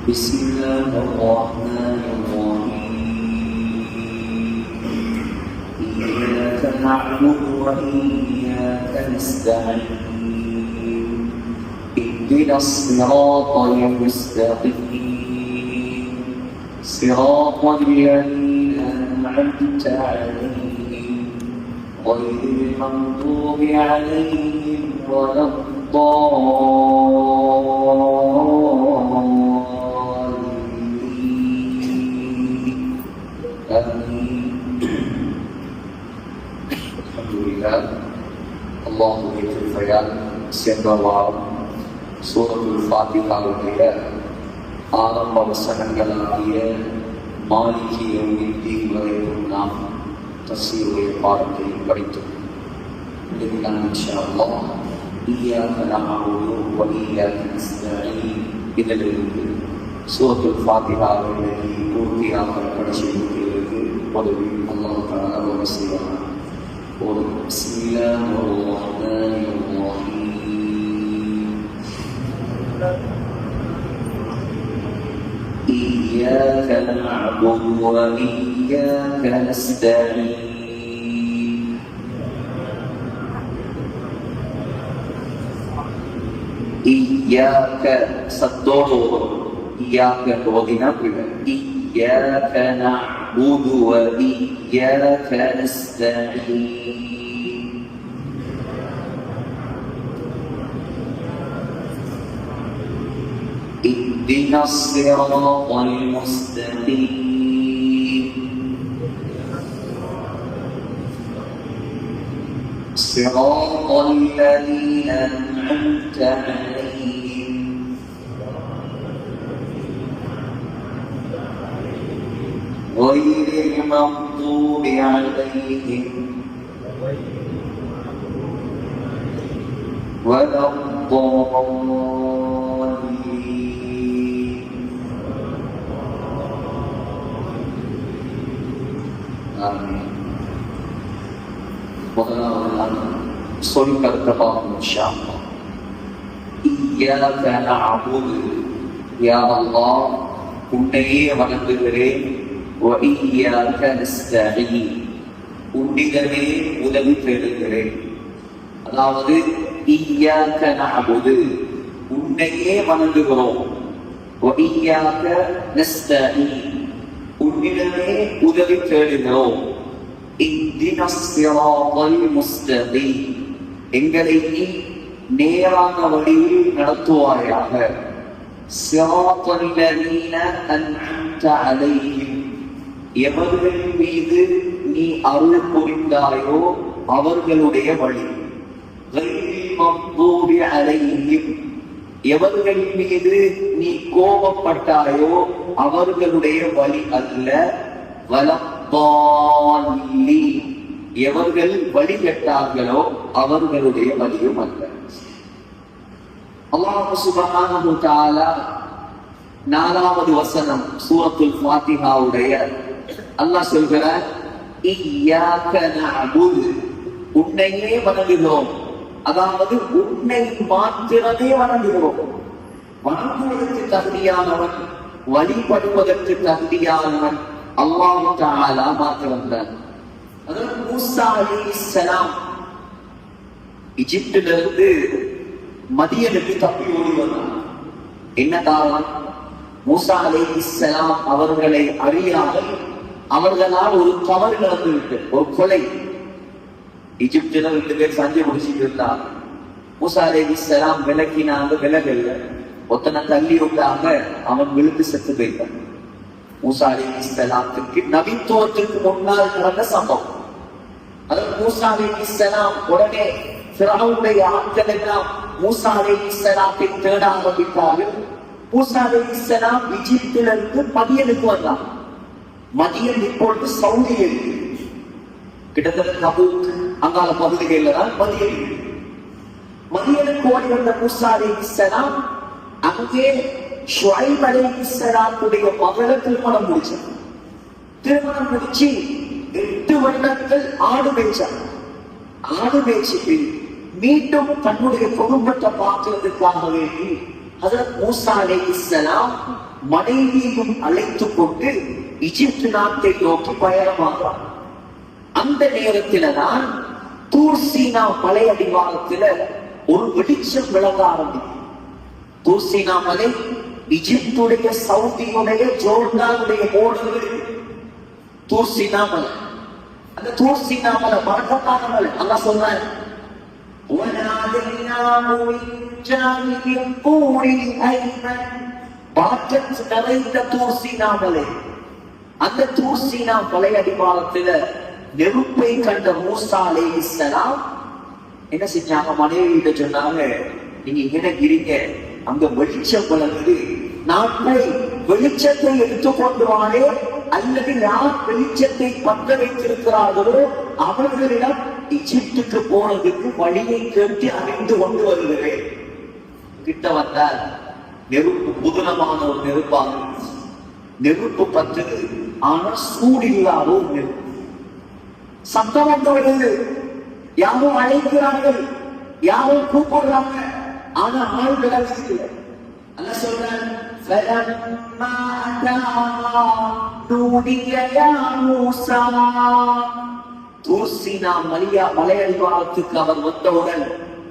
بسم الله الرحمن الرحيم إياك نعبد وإياك نستعين اهدنا الصراط المستقيم صراط الذين أنعمت عليهم غير المغضوب عليهم ولا الضالين آمين. الحمد لله. அல்லாஹ்வுடைய கிருபையால் சென்ற வாரம் சூரத்துல் ஃபாத்திஹாவுடைய ஆரம்ப வசனங்களாகிய மாலிகி யௌமித்தீன் வரைக்கும் நாம் தஃசீருடைய பாடத்தை படித்தோம். இன்ஷா அல்லாஹ் இய்யாக நஅபுது வ இய்யாக நஸ்தஈன் இதிலிருந்து சூரத்துல் ஃபாத்திஹாவை பூர்த்தியாக படிச்சிருக்கிறது. உதவி அல்லாஹ் தஆலா வஸியனா ஒரு பிஸ்மில்லாஹிர் ரஹ்மானிர் ரஹீம். إياك نعبد وإياك نستعين إياك صدور إياك وغنى إياك نعبد وإياك نستعين اهدنا الصراط المستقيم صراط الذين أنعمت عليهم غير المغضوب عليهم ولا الضالين آمين. முதலாவது சொல் கருத்தபாகும் இன்ஷா அல்லாஹ். இய்யாக நஅபுது, யா அல்லாஹ் உன்னையே வணங்குகிறேன். வ இய்யாக நஸ்தஈன், உன்னிடமே உதவி தேடுகிறேன். அதாவது இய்யாக நஅபுது, உன்னையே வணங்குகிறோம். வ இய்யாக நஸ்தஈன், உன்னிடமே உதவி தேடுகிறோம். இஹ்தினா ஸிராத்தல் முஸ்தகீம், எங்களை நீ நேரான வழியில் நடத்துவாயாக. ஸிராத்தல் லதீன அன்அம்த அலைஹிம், எவர்கள் மீது நீ அருள் புரிந்தாயோ அவர்களுடைய வழி. கைரில் மக்தூபி அலைஹிம், எவர்கள் மீது நீ கோபப்பட்டாயோ அவர்களுடைய வழி அல்ல. வலத்தாலீன், எவர்கள் வழி கெட்டார்களோ அவர்களுடைய வழியும் அல்ல. அல்லாஹ் சுப்ஹானஹு வ தஆலா நாலாவது வசனம் சூரத்துல் ஃபாத்திஹாவுடைய அல்லாஹ் சொல்கிறார், இய்யாக நஅபுது, உன்னையே வணங்குகிறோம். அதாவது உன்னை மாத்திரமே வணங்குகிறோம். வணங்குவதற்கு தகுதியானவன், வழிபடுவதற்கு தகுதியானவன் அல்லாஹ் தஆலா மாத்திரம்தான். அதாவது மூசா அலைஹிஸ்ஸலாம் எகிப்திலிருந்து மதியனுக்கு தப்பி ஓடி வந்தார். என்ன காரணம்? மூசா அலைஹிஸ்ஸலாம் அவர்களை அறியாமல் அவர்களால் ஒரு தவறு நடந்துவிட்டு, ஒரு கொலை. எகிப்தில 2 பேர் சஞ்சை முடிச்சுட்டு இருந்தாங்க. மூசா அலைஹிஸ்ஸலாம் விலக்கினாங்க, விலகல்ல. ஒத்தனை தள்ளி விட்டாங்க, அவன் விழுந்து செத்து போயிட்டான். மூசா அலைஹிஸ்ஸலாத்துக்கு நபித்துவத்திற்கு முன்னால் நடந்த சம்பவம். அதாவது மூசா அலைஹிஸ்ஸலாம் உடனே ஃபிரௌனுடைய ஆட்கள் எல்லாம் மூசா அலைஹிஸ்ஸலாத்தை தேட ஆரம்பித்தார்கள். மூசா அலைஹிஸ்ஸலாம் எகிப்திலிருந்து மதியனுக்கு வந்தார். மதியன் இப்பொழுது சவுதியில் கிட்டத்தட்ட தபூக் அங்கால பகுதிகளில் தான் மதியன். மதியனுக்கு ஓடி வந்த மூசா அலைஹிஸ்ஸலாம் அங்கே ஷுஐப் அலைஹிஸ்ஸலாத்துடைய மகளை திருமணம் முடிச்சார். திருமணம் முடிச்சு 8 வருடங்கள் ஆடு மேய்ச்சார். ஆடு மேய்ச்சிட்டு மீண்டும் தன்னுடைய குடும்பத்தை பார்க்கிறதுக்காக வேண்டி ஹஜ்ரத் மூசா அலைஹிஸ்ஸலாம் மனைவியையும் அழைத்துக் கொண்டு எகிப்து நாட்டை நோக்கி பயணமாகிறார். அந்த நேரத்தில தான் தூர் சீனா மலை அடிவாரத்தில ஒரு வெளிச்சம் விளங்க ஆரம்பிக்கும். தூர் சீனா மலை எகிப்துடைய, சவுதியுடைய, ஜோர்டானுடைய போர்டுகள். தூர் சீனா மலை, அந்த தூர் சீனா மலை மறக்கத்தான மலை. அல்லாஹ் சொல்றார், நிறைந்த தூர் சீனா மலை. அந்த தூர் சீனா மலை அடிவாரத்தில நெருப்பை கண்ட மூசா அலைஹிஸ்ஸலாம் என்ன செஞ்சாங்க? மனைவியிட்ட சொன்னாங்க, நீங்க இங்க இருங்க, அங்க வெளிச்சம் வளர்ந்து, நான் போய் வெளிச்சத்தை எடுத்துக்கொண்டு வானே, அல்லது யார் வெளிச்சத்தை பற்ற வைத்திருக்கிறார்களோ அவர்களிடம் எகிப்துக்கு போனதுக்கு வழியை கேட்டு அறிந்து கொண்டு வருகிறேன். கிட்ட வந்தால் நெருப்பு புதுனமான ஒரு நெருப்பாக, நெருப்பு பற்றது, ஆனா சூடில்லாத ஒரு நெருப்பு. சத்தம் வந்து வருது, யாரோ அழைக்கிறார்கள், யாரோ கூப்பிடுறாங்க, ஆனா ஆள்கள் இல்லை. அல்ல சொல்றான், தூர் சீனா மலை அடிவாரத்துக்கு அவர் வந்தவுடன்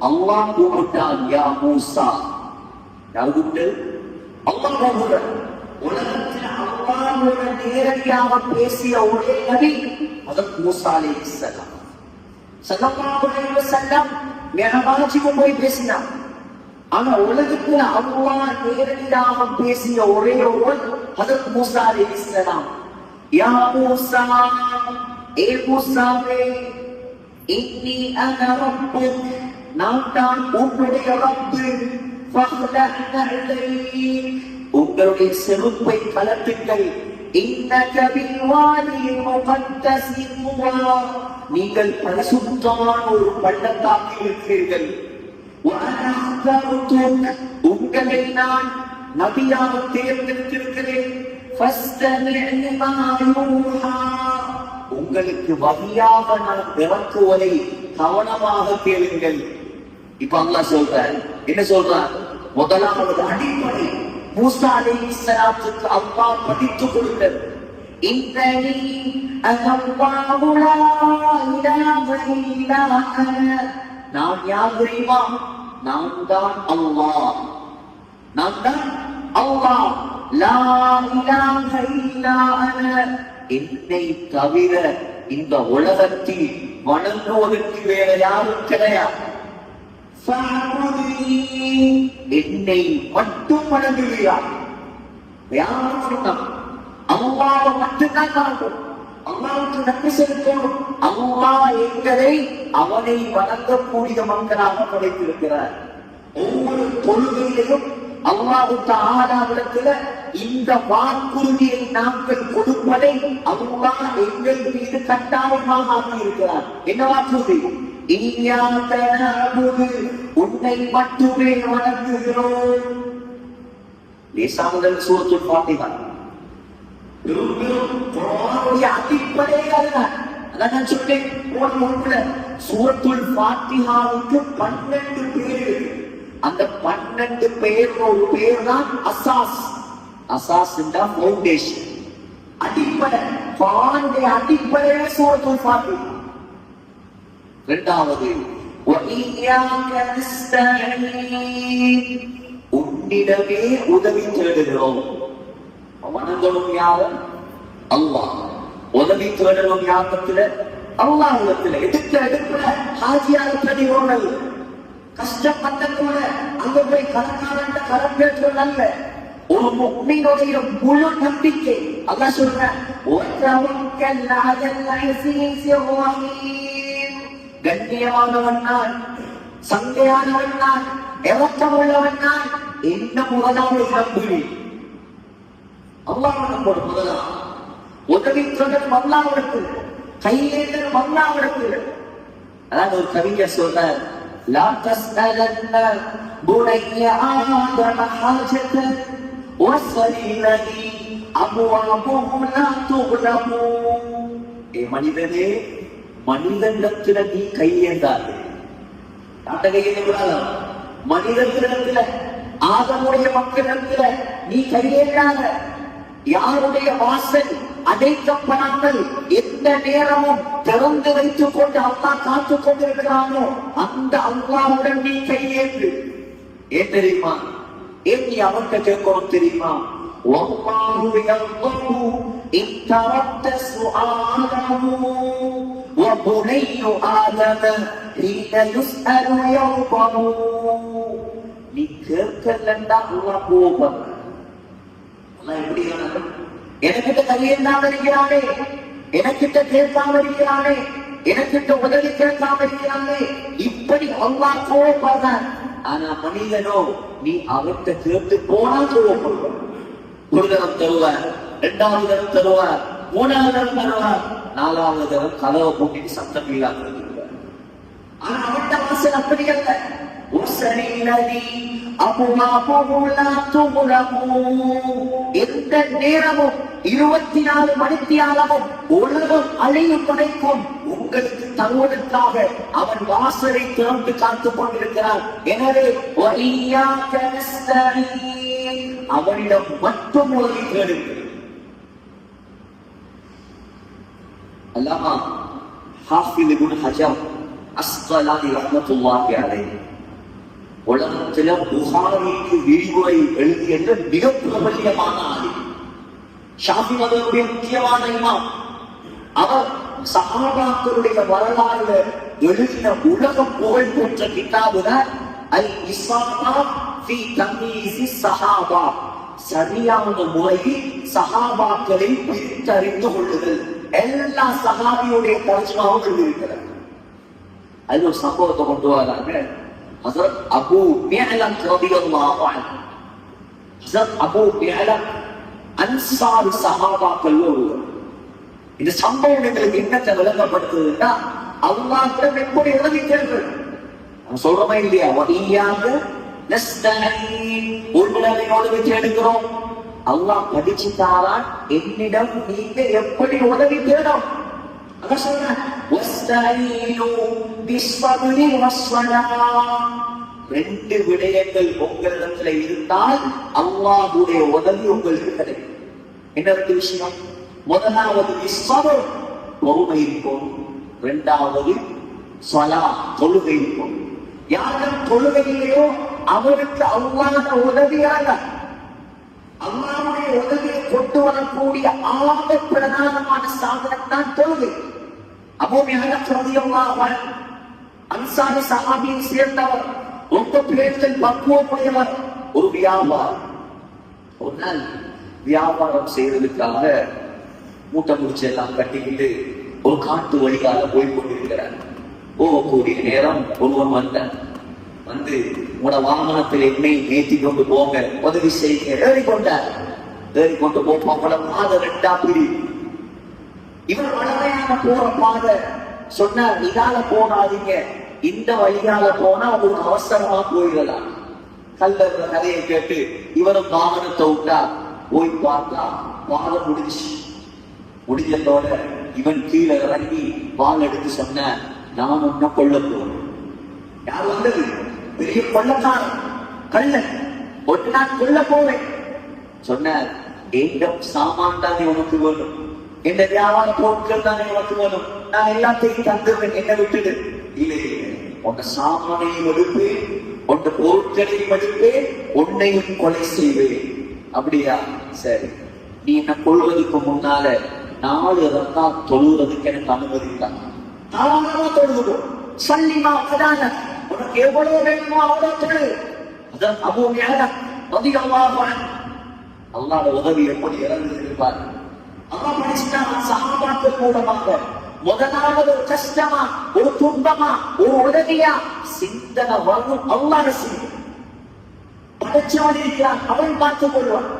அல்லாஹ் கூப்பிட்டான், யா மூசா. யார் கூப்பிட்டு? அல்லாஹ் கூப்பிடுறான். உலகத்தில் அல்லாஹ்வுடன் நேரடியாக பேசிய ஒரே நபி ஹஜ்ரத் மூசா அலைஹிஸ்ஸலாம். ஸல்லல்லாஹு அலைஹி வஸல்லம் மிஅராஜுக்கு போய் பேசினார். ஆனா உலகத்துல அல்லாஹ் நேரடியாக பேசிய ஒரே ஒருவர் ஹஜ்ரத் மூசா அலைஹிஸ்ஸலாம். யா மூசா, ஏ மூசாவே, இன்னி அன ரப்புக், நான் தான் உன்னுடைய ரப்பு. ஃபஹ்லஹ் அலைக், உங்களுடைய செருப்பை கலட்டுங்கள். இன்னக பில் வாதில் முகத்தஸி துவா, நீங்கள் பரிசுத்தமான ஒரு பள்ளத்தாக்கில் இருக்கிறீர்கள். உங்களை நான் நபியாக தேர்ந்தெடுத்திருக்கிறேன். உங்களுக்கு வகையாக நான் இறக்குவதை கவனமாக கேளுங்கள். இப்ப அல்லாஹ் சொல்றார், என்ன சொல்றார்? முதலாவது அடிப்படை மூசா அலைஹிஸ்ஸலாத்துக்கு அல்லாஹ் படித்துக் கொடுத்தது. இன்னனி அல்லாஹு லா இலாஹ இல்லா அன, நான் யார் தெரியுமா? நான் தான் அல்லாஹ், நான் தான் அல்லாஹ். லா இலாஹ இல்லா அன, என்னை தவிர இந்த உலகத்தில் வணங்குவதற்கு வேற யாரும் கிடையாது. என்னை மட்டும் வணங்குகிறார். யாரும் சொன்னார் அல்லாஹ் மட்டும்தான் காணும், அல்லாஹ்வுக்கு நன்றி செலுத்தணும். அல்லாஹ் எங்களை அவனை வணங்கக்கூடிய மக்களாக படைத்திருக்கிறார். ஒவ்வொரு தொழுகையிலும் அல்லாஹ் தஆலாவிடத்தில் இந்த வாக்குறுதியை நாங்கள் கொடுப்பதை அல்லாஹ் எங்கள் மீது கட்டாயமாக ஆக்கியிருக்கிறார். என்ன வாக்குறுதி? இய்யாக நஅபுது, உன்னை மட்டுமே வணங்குகிறோம். லேசானது சூரத்துல் ஃபாத்திஹா. குர்ஆனுடைய அடிப்படை அதுதான். அதான் நான் சொன்னேன் போன சூரத்துல் ஃபாத்திஹாவுக்கு 12 பேர். அந்த 12 பேர் ஒரு பேர் தான் அசாஸ். அசாஸ் என்றா ஃபவுண்டேஷன், அடிப்படை. குர்ஆனுடைய அடிப்படையே சூரத்துல் ஃபாத்திஹா. இரண்டாவது, வஇய்யாக நஸ்தஈன், உன்னிடமே உதவி தேடுகிறோம். வணங்கணும் யாரு? அல்லாஹ். உதவி தேடணும் யாரிடத்துல? அல்லாஹ்விடத்துல. எடுப்புல ஹாஜியாக தேடினோம். கஷ்டப்பட்டதோட அங்க போய் கலக்காரண்ட கலம் கேட்கிறது அல்ல. ஒரு முஃமினுடைய முழு நம்பிக்கை. அல்லாஹ் சொல்றான், வதவக்கல் அலல் அஸீஸிர் ரஹீம், கண்ணியமானவன் நான், சங்கையானவன் நான், இரக்கமுள்ளவன் நான். என்ன முதலாவது நம்புவி? அல்லாஹ் நம்புவது முதலாம். உதவி தொடர் அல்லாஹ்விடத்தில், கையேந்தல் அல்லாஹ்விடத்தில். அதான் ஒரு கவிஞர் சொல்றார், லா தஸ்அலன்ன புனைய ஆதம ஹாஜதன் வஸலில்லதி அபுவாபுஹு லா துக்லமு. ஏ மனிதனே, மனிதனிடத்துல நீ கையேந்தாது. யார்கிட்ட கையேந்த கூடாது? மனிதனிடத்துல. ஆதமுடைய மக்களிடத்துல நீ கையேறாத, யாருடைய வாசல் அடைக்கப்படாமல் எந்த நேரமும் திறந்து வைத்துக் கொண்டு அல்லாஹ் காத்துக் கொண்டிருக்கிறானோ அந்த அல்லாஹ்வுடன் நீ கையேற்று. ஏன் தெரியுமா? ஏன் நீ அவன்கிட்ட கேட்கணும் தெரியுமா? வல்லாஹு யர்தஹு இன் தரக்த சுஆலஹு வ புனையு ஆதம ஹீன யுஸ்அலு யர்தஹு. நீ கேட்கலன்னா அல்லாஹ் கோபம். அல்லாஹ் எப்படி எனக்கிட்ட கையேந்தாம இருக்கிறானே, எனக்கிட்ட கேட்காம இருக்கிறானே, எனக்கிட்ட உதவி கேட்காம இருக்கிறானே, இப்படி அல்லாஹ் கோபப்படுறான். ஆனா மனிதனோ நீ அவர்கிட்ட கேட்டு போனா கோபப்படுவான். ஒரு தரம் தருவார், 2வது தரம் தருவார், 3வது தரம் தருவார், 4வது தரம் கதவை போட்டிட்டு சத்தம் இல்லாம இருக்கிறார். ஆனா அவர்கிட்ட வாசல் அப்படி அல்ல. எந்த நேரமும் 24 மணித்தியாலமும் உலகம் அழியும் வரைக்கும் உங்களுக்கு தருவதற்காக அவன் வாசலை திறந்து காத்துக் கொண்டிருக்கிறான். எனவே அவனிடம் மட்டும் உதவி கேளுங்கள். அல்லாமா ஹாஃபிஸ் இப்னு ஹஜர் அஸ்கலானி ரஹ்மத்துல்லாஹி அலைஹி உலகத்தில புகாரிக்கு விரிவுரை எழுதிய மிக பிரபல்யமான ஆளு, ஷாஃபி மதகுடைய முக்கியமான இமாம். அவர் சஹாபாக்களுடைய வரலாறுல எழுதின உலக புகழ் பெற்ற கிதாபுதான் அல் இஸ்ஸாபா ஃபீ தம்யீஸி ஸஹாபா, சரியான முறையில் சஹாபாக்களை பிரித்தறிந்து கொள்ளுதல். எல்லா சஹாபியுடைய தர்ஜுமாவும் எழுதியிருக்கிறார். அது ஒரு சம்பவத்தை கொண்டு வராங்க. ஹஸரத் அபூ மிஅலம் ரலியல்லாஹு அன்ஹு, ஹஸரத் அபூ மிஅலம் அன்சாரி சஹாபாக்கள் ஒருவர். இந்த சம்பவம் எங்களுக்கு என்னத்தை விளங்கப்படுத்துதுன்னா அல்லாஹ்விடம் எப்படி உதவி கேள்வி சொல்றோமா இல்லையா? வஹியாக நஸ்தஈன், உங்களிடம் உதவி தேடுகிறோம். அல்லாஹ் படிச்சு தாரான், என்னிடம் நீங்க எப்படி உதவி தேடும். அதான் சொல்றேன், வஸ்தஈனு பிஸ்ஸப்ரி வஸ்ஸலாஹ். 2 விடயங்கள் உங்களிடத்துல இருந்தால் அல்லாஹ்வுடைய உதவி உங்களுக்கு கிடைக்கும். என்ன 2 விஷயம்? முதலாவது பிஸ்ஸப்ர், பொறுமை இருக்கும். 2வது ஸலாத், தொழுகை இருக்கும். யாரும் தொழுகையிலையோ அவருக்கு அல்லாஹ்வுடைய உதவியாக அல்லாஹ்வுடைய உதவியை கொண்டு வரக்கூடிய ஆக பிரதானமான சாதனம் தான் தொழுகை. அபூ மிஅலம் ரலியல்லாஹு அன்ஹு அன்சாரி சஹாபியை சேர்ந்தவர், ரொம்ப பேரில் பக்குவமுடையவர், ஒரு வியாபாரம். ஒரு நாள் வியாபாரம் செய்வதற்காக மூட்டை முடிச்சு எல்லாம் கட்டிக்கிட்டு ஒரு காட்டு வழியாக போய் கொண்டிருக்கிறார். போகக்கூடிய நேரம் ஒருவன் வந்து உங்களோட வாகனத்தில் என்னை ஏற்றி கொண்டு போங்க, உதவி செய்ய ஏறிக்கொண்டார். ஏறிக்கொண்டு போல பாதை 2ஆ பிரி. இவர் வளமையான போற பாதை சொன்னார், இதால போகாதீங்க, இந்த வழியால போனா உங்களுக்கு அவசரமா போயிடலாம். கல்லற கதையை கேட்டு இவரும் வாகனத்தை விட்டா போய் பார்த்தா வாகனம் முடிஞ்சதோட இவன் கீழே இறங்கி வால் எடுத்து சொன்ன, நான் ஒன்ன கொள்ள போறேன். யார் வந்தது? பெரிய கொள்ளக்காரன், கள்ளன். ஒன்று நான் கொள்ள போவேன் சொன்னார். எங்கம் சாமான் தானே உனக்கு வேணும், எந்த வியாபார பொருட்கள் தானே உனக்கு வேணும், நான் எல்லாத்தையும் தந்துருவேன், என்ன விட்டுடு. இல்லை, உன்னை சாமானையும் எடுப்பேன், உன் பொருட்களையும் எடுப்பேன், உன்னையும் கொலை செய்வேன். அப்படியா? சரி, நீ என்ன கொள்வதற்கு முன்னால 4 ரக்காத் தொழுவதற்கு எனக்கு அனுமதித்தான். தாராளமா தொழுதுவோம். சல்லிமா கதான, உனக்கு எவ்வளவு வேணுமோ அவ்வளவு தொழு. அதான் அபூ மிஅலம் ரலியல்லாஹு அன்ஹு. அல்லாஹ்வுடைய உதவி எப்படி இறங்கியிருப்பார். அல்லாஹ் படிச்சுட்டான் சஹாபாக்கள் மூலமாக. முதலாவது ஒரு கஷ்டமா, ஒரு துன்பமா, ஒரு உதவியா சிந்தனை வரும். அல்லாஹ் செய்யும். படைச்சவன் இருக்கிறான், அவன் பார்த்துக் கொள்வான்.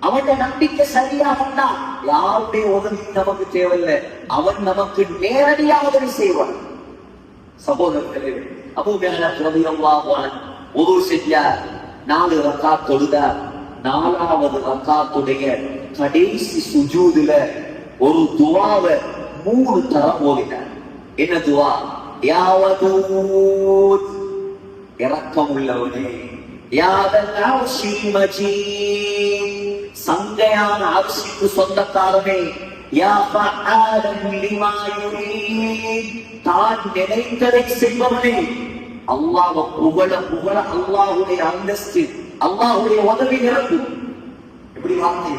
அவன் நம்பிக்கை சரியா வந்தா யாருடைய உதவி நமக்கு தேவையில்லை, அவன் நமக்கு நேரடியாக உதவி செய்வான். சகோதரர்களே, அபூ மிஅலம் ரலியல்லாஹு அன்ஹு உது செஞ்சார், 4 ரக்காத் தொழுதார். 4வது ரக்காத்துடைய கடைசி சுஜூதுல ஒரு துஆவை 3 தரம் ஓதினார். என்ன துஆ? யா வதூத், இரக்கம் உள்ளவனே, யாதல் அர்ஷில் மஜீத் சங்கையான அர்ஷிக்கு சொந்தக்காரனே யா ஃபஅலன் லிமா யுரீத் தான் நினைத்ததை செய்பவனே. அல்லாஹ்வை புகழ புகழ அல்லாஹ்வுடைய அந்தஸ்து, அல்லாஹ்வுடைய உதவி நிரம்பும். எப்படி வார்த்தை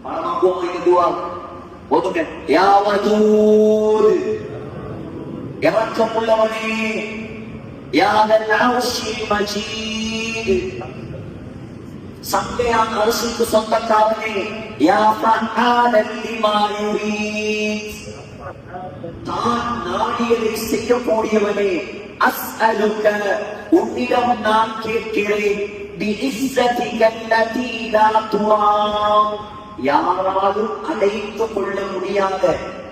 பரமா கோமைக்கு துஆ ஓதுங்க. யா வதூத் இரக்கமுள்ளவனே, யா தல் அர்ஷில் மஜீத் சங்கையான அரசுக்கு சொந்தக்காரனே, யா ஃபஅலன் லிமா யுரீத் தான் நாடியதை செய்யக்கூடியவனே. அஸ்அலுக உன்னிடம் நான் கேட்கிறேன், பிஇஸ்ஸதிக அல்லதி லா துராம் யாராலும் அடைத்து கொள்ள முடியாத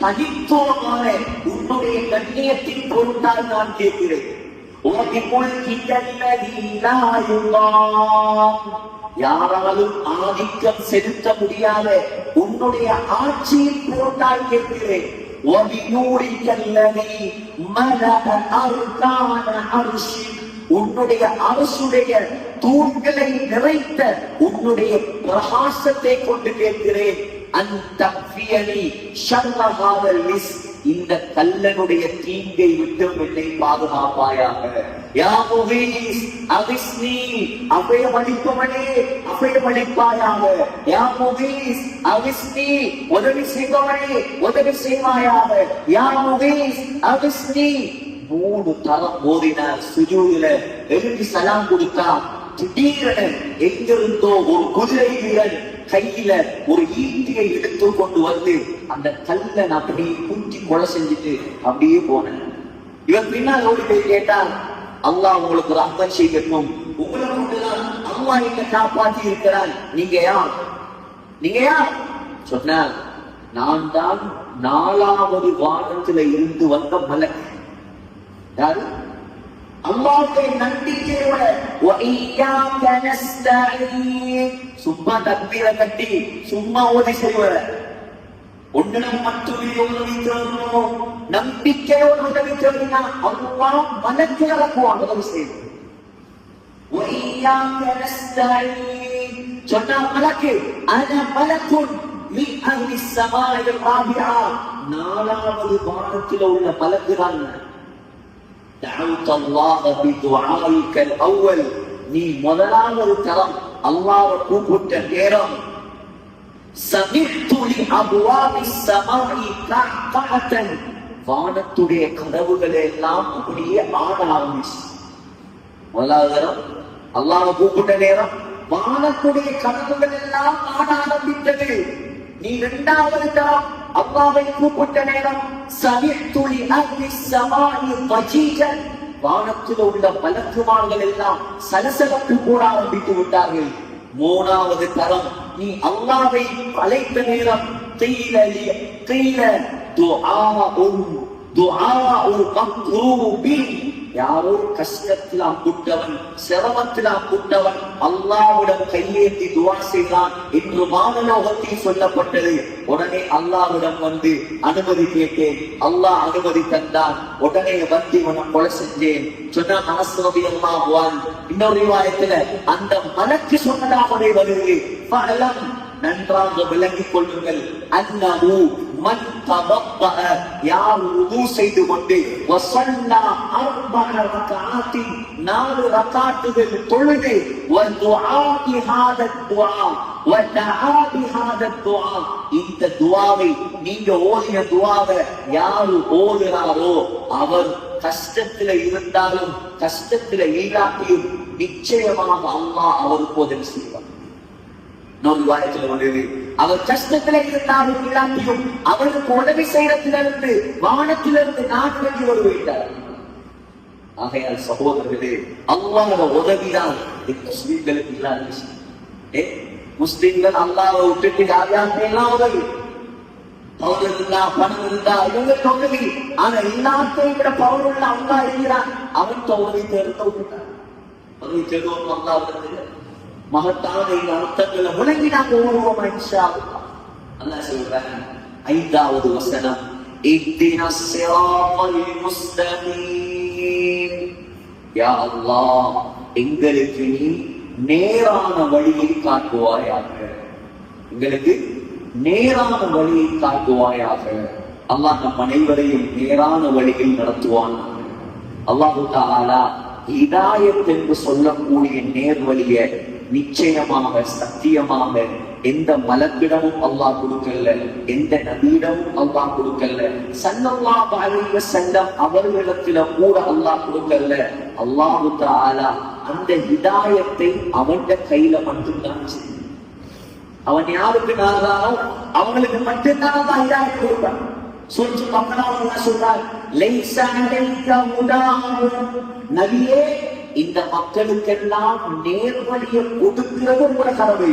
தனித்துவமான உன்னுடைய கண்ணியத்தின் பொருட்டால் நான் கேட்கிறேன். யாராலும் ஆதிக்கம் செலுத்த முடியாத உன்னுடைய ஆட்சியின் பொருட்டால் கேட்கிறேன். உன்னுடைய அரசுடைய தூண்களை நிறைத்த உன்னுடைய பிரகாசத்தை கொண்டு கேட்கிறேன். இந்த கல்லனுடைய தீங்கை விட்டு என்னை பாதுகாப்பாயாக. யா முகீஸ் அகிஸ்னி அபயமளிப்பவனே அபயமளிப்பாயாக. யா முகீஸ் அகிஸ்னி உதவி செய்பவனே உதவி செய்வாயாக. யா முகீஸ் அகிஸ்னி 3 தரம் ஓதினார். சுஜூதுல எழுதி சலாம் கொடுத்தா திடீரென எங்கிருந்தோ ஒரு குதிரை வீரன் கையில ஒரு ஈட்டியை எடுத்து கொண்டு வந்து அந்த கல்லன் அப்படியே குத்தி கொலை செஞ்சுட்டு அப்படியே போனேன். இவன் பின்னால் ஓடி போய் கேட்டான், அல்லாஹ் உங்களுக்கு ரஹ்மத் செய்யட்டும், உங்களை கொண்டுதான் அல்லாஹ் என்னை காப்பாற்றி இருக்கிறான், நீங்க யார் நீங்க யார் சொன்ன, நான் தான் 4வது வானத்துல இருந்து வந்த மலக். யாரு? அல்லாஹ்வை நம்பிக்கையோட வஇய்யாக நஸ்தஈன் சும்மா தக்பீர கட்டி சும்மா ஓதி செய்வர ஒன்னிடம் மட்டுமே உதவி தேடணும். நம்பிக்கையோடு உதவி தேடினா அல்லாஹ் மலக்கு இறக்குவான் உதவி செய்வது. வஇய்யாக நஸ்தஈன் சொன்ன மலக்கு அன மலக்குன் மின் அஹ்லி ஸமாஇ ராபிஆ 4வது வானத்தில் உள்ள மலக்கு தான். دعوت الله بدعائك الاول நீ முதலாவது தரம் அல்லாஹ்வை கூப்பிட்ட நேரம். சமித்து லி அப்வாபி ஸமாஇ கஹகஹன் வானத்துடைய கதவுகள் எல்லாம் அப்படியே ஆட ஆரம்பிச்சு. முதலாவது தரம் அல்லாஹ்வை கூப்பிட்ட நேரம் வானத்துடைய கதவுகள் எல்லாம் ஆட ஆரம்பித்தது. நீ 2வது தரம் அல்லாஹ்வை கூப்பிட்ட நேரம் சமித்து லி அஹ்லி ஸமாஇ வஜீஜன் வானத்தில் உள்ள மலக்குமார்கள் எல்லாம் சலசலப்பு போட ஆரம்பித்து விட்டார்கள். 3வது தரம் நீ அல்லாஹ்வை அழைத்த நேரம் யாரோ கஷ்டத்தில் அம்புட்டவன் சிரமத்தில் அம்புட்டவன் அல்லாஹ்விடம் கையேந்தி துஆ செய்தான் என்று வானலோகத்தில் சொல்லப்பட்டது. உடனே அல்லாஹ்விடம் வந்து அனுமதி கேட்டேன், அல்லாஹ் அனுமதி தந்தான். உடனே வந்து இவனை கொலை செஞ்சேன் சொன்னா அனஸ் ரலியல்லாஹு அன்ஹு. இன்னொரு ரிவாயத்துல அந்த மலக்கு சொன்னதாகவே வருகிறது. ஃபஅலம் நன்றாக விளங்கிக் கொள்ளுங்கள், அன்னஹு மன் தவப்பஅ யார் வுது செய்து கொண்டு வஸல்லா 4 ரக்அாத்தி 4 ரக்அத்துகள் தொழுது வதுஆ பிஹாத துஆ வதஆ பிஹாத துஆ இந்த துஆவை நீங்க ஓதின துஆவை யார் ஓதுறாரோ அவர் கஷ்டத்துல இருந்தாலும் கஷ்டத்துல இல்லாட்டியும் நிச்சயமாக அல்லாஹ் அவருக்கு உதவி செய்வார். அவர் கஷ்டத்திலே இருந்தாலும் இல்லாட்டியும் அவருக்கு உதவி செய்யறதிலிருந்து வானத்திலிருந்து நான் வேண்டி வருவிட்டார். ஆகையால் சகோதரர்களே, அல்லாஹ்வோட உதவிதான் முஸ்லிம்களுக்கு இல்லாத விஷயம். முஸ்லிம்கள் அல்லாஹ்வை விட்டுட்டு யாரையெல்லாம் உதவி பவுல் இருந்தா பணம் இருந்தா இவங்களுக்கு உதவி. ஆனா எல்லாத்தையும் விட பவுல் உள்ள அல்லாஹ் இருக்கிறான். அவன் உதவி தேர்ந்து விட்டார். உதவி தேர்ந்தோம் அல்லாஹ் மகத்தான இந்த அர்த்தங்களை விளங்கி நாங்கள் ஓடுவோம் இன்ஷா அல்லாஹ். அல்லாஹ் சொல்றாங்க 5வது வசனம், இஹ்தினஸ் ஸிராத்தல் முஸ்தகீம். யா அல்லாஹ் எங்களுக்கு நீ நேரான வழியை காட்டுவாயாக, எங்களுக்கு நேரான வழியை காட்டுவாயாக. அல்லாஹ் நம் அனைவரையும் நேரான வழியில் நடத்துவான். அல்லாஹு தஆலா ஹிதாயத் என்று சொல்லக்கூடிய நேர்வழிய நிச்சயமாக சத்தியமாக எந்த மலக்கிடமும் அல்லாஹ் கொடுக்கல, எந்த நபியிடமும் அல்லாஹ் கொடுக்கல, ஸல்லல்லாஹு அலைஹி வஸல்லம் அவர்களிடத்தில கூட அல்லாஹ் கொடுக்கல. அல்லாஹு தஆலா அந்த ஹிதாயத்தை அவன் கையில மட்டும்தான் செய்யும். அவன் யாருக்கு நாதானோ அவங்களுக்கு மட்டும்தான் அல்லாஹ் ஹிதாயத் கொடுப்பான். சூரத்து பக்கராவுல சொல்றார், லைஸ அலைக ஹுதாஹும், நபியே இந்த மக்களுக்கெல்லாம் நேர்வழியை கொடுக்கிறது உங்களோட கடமை.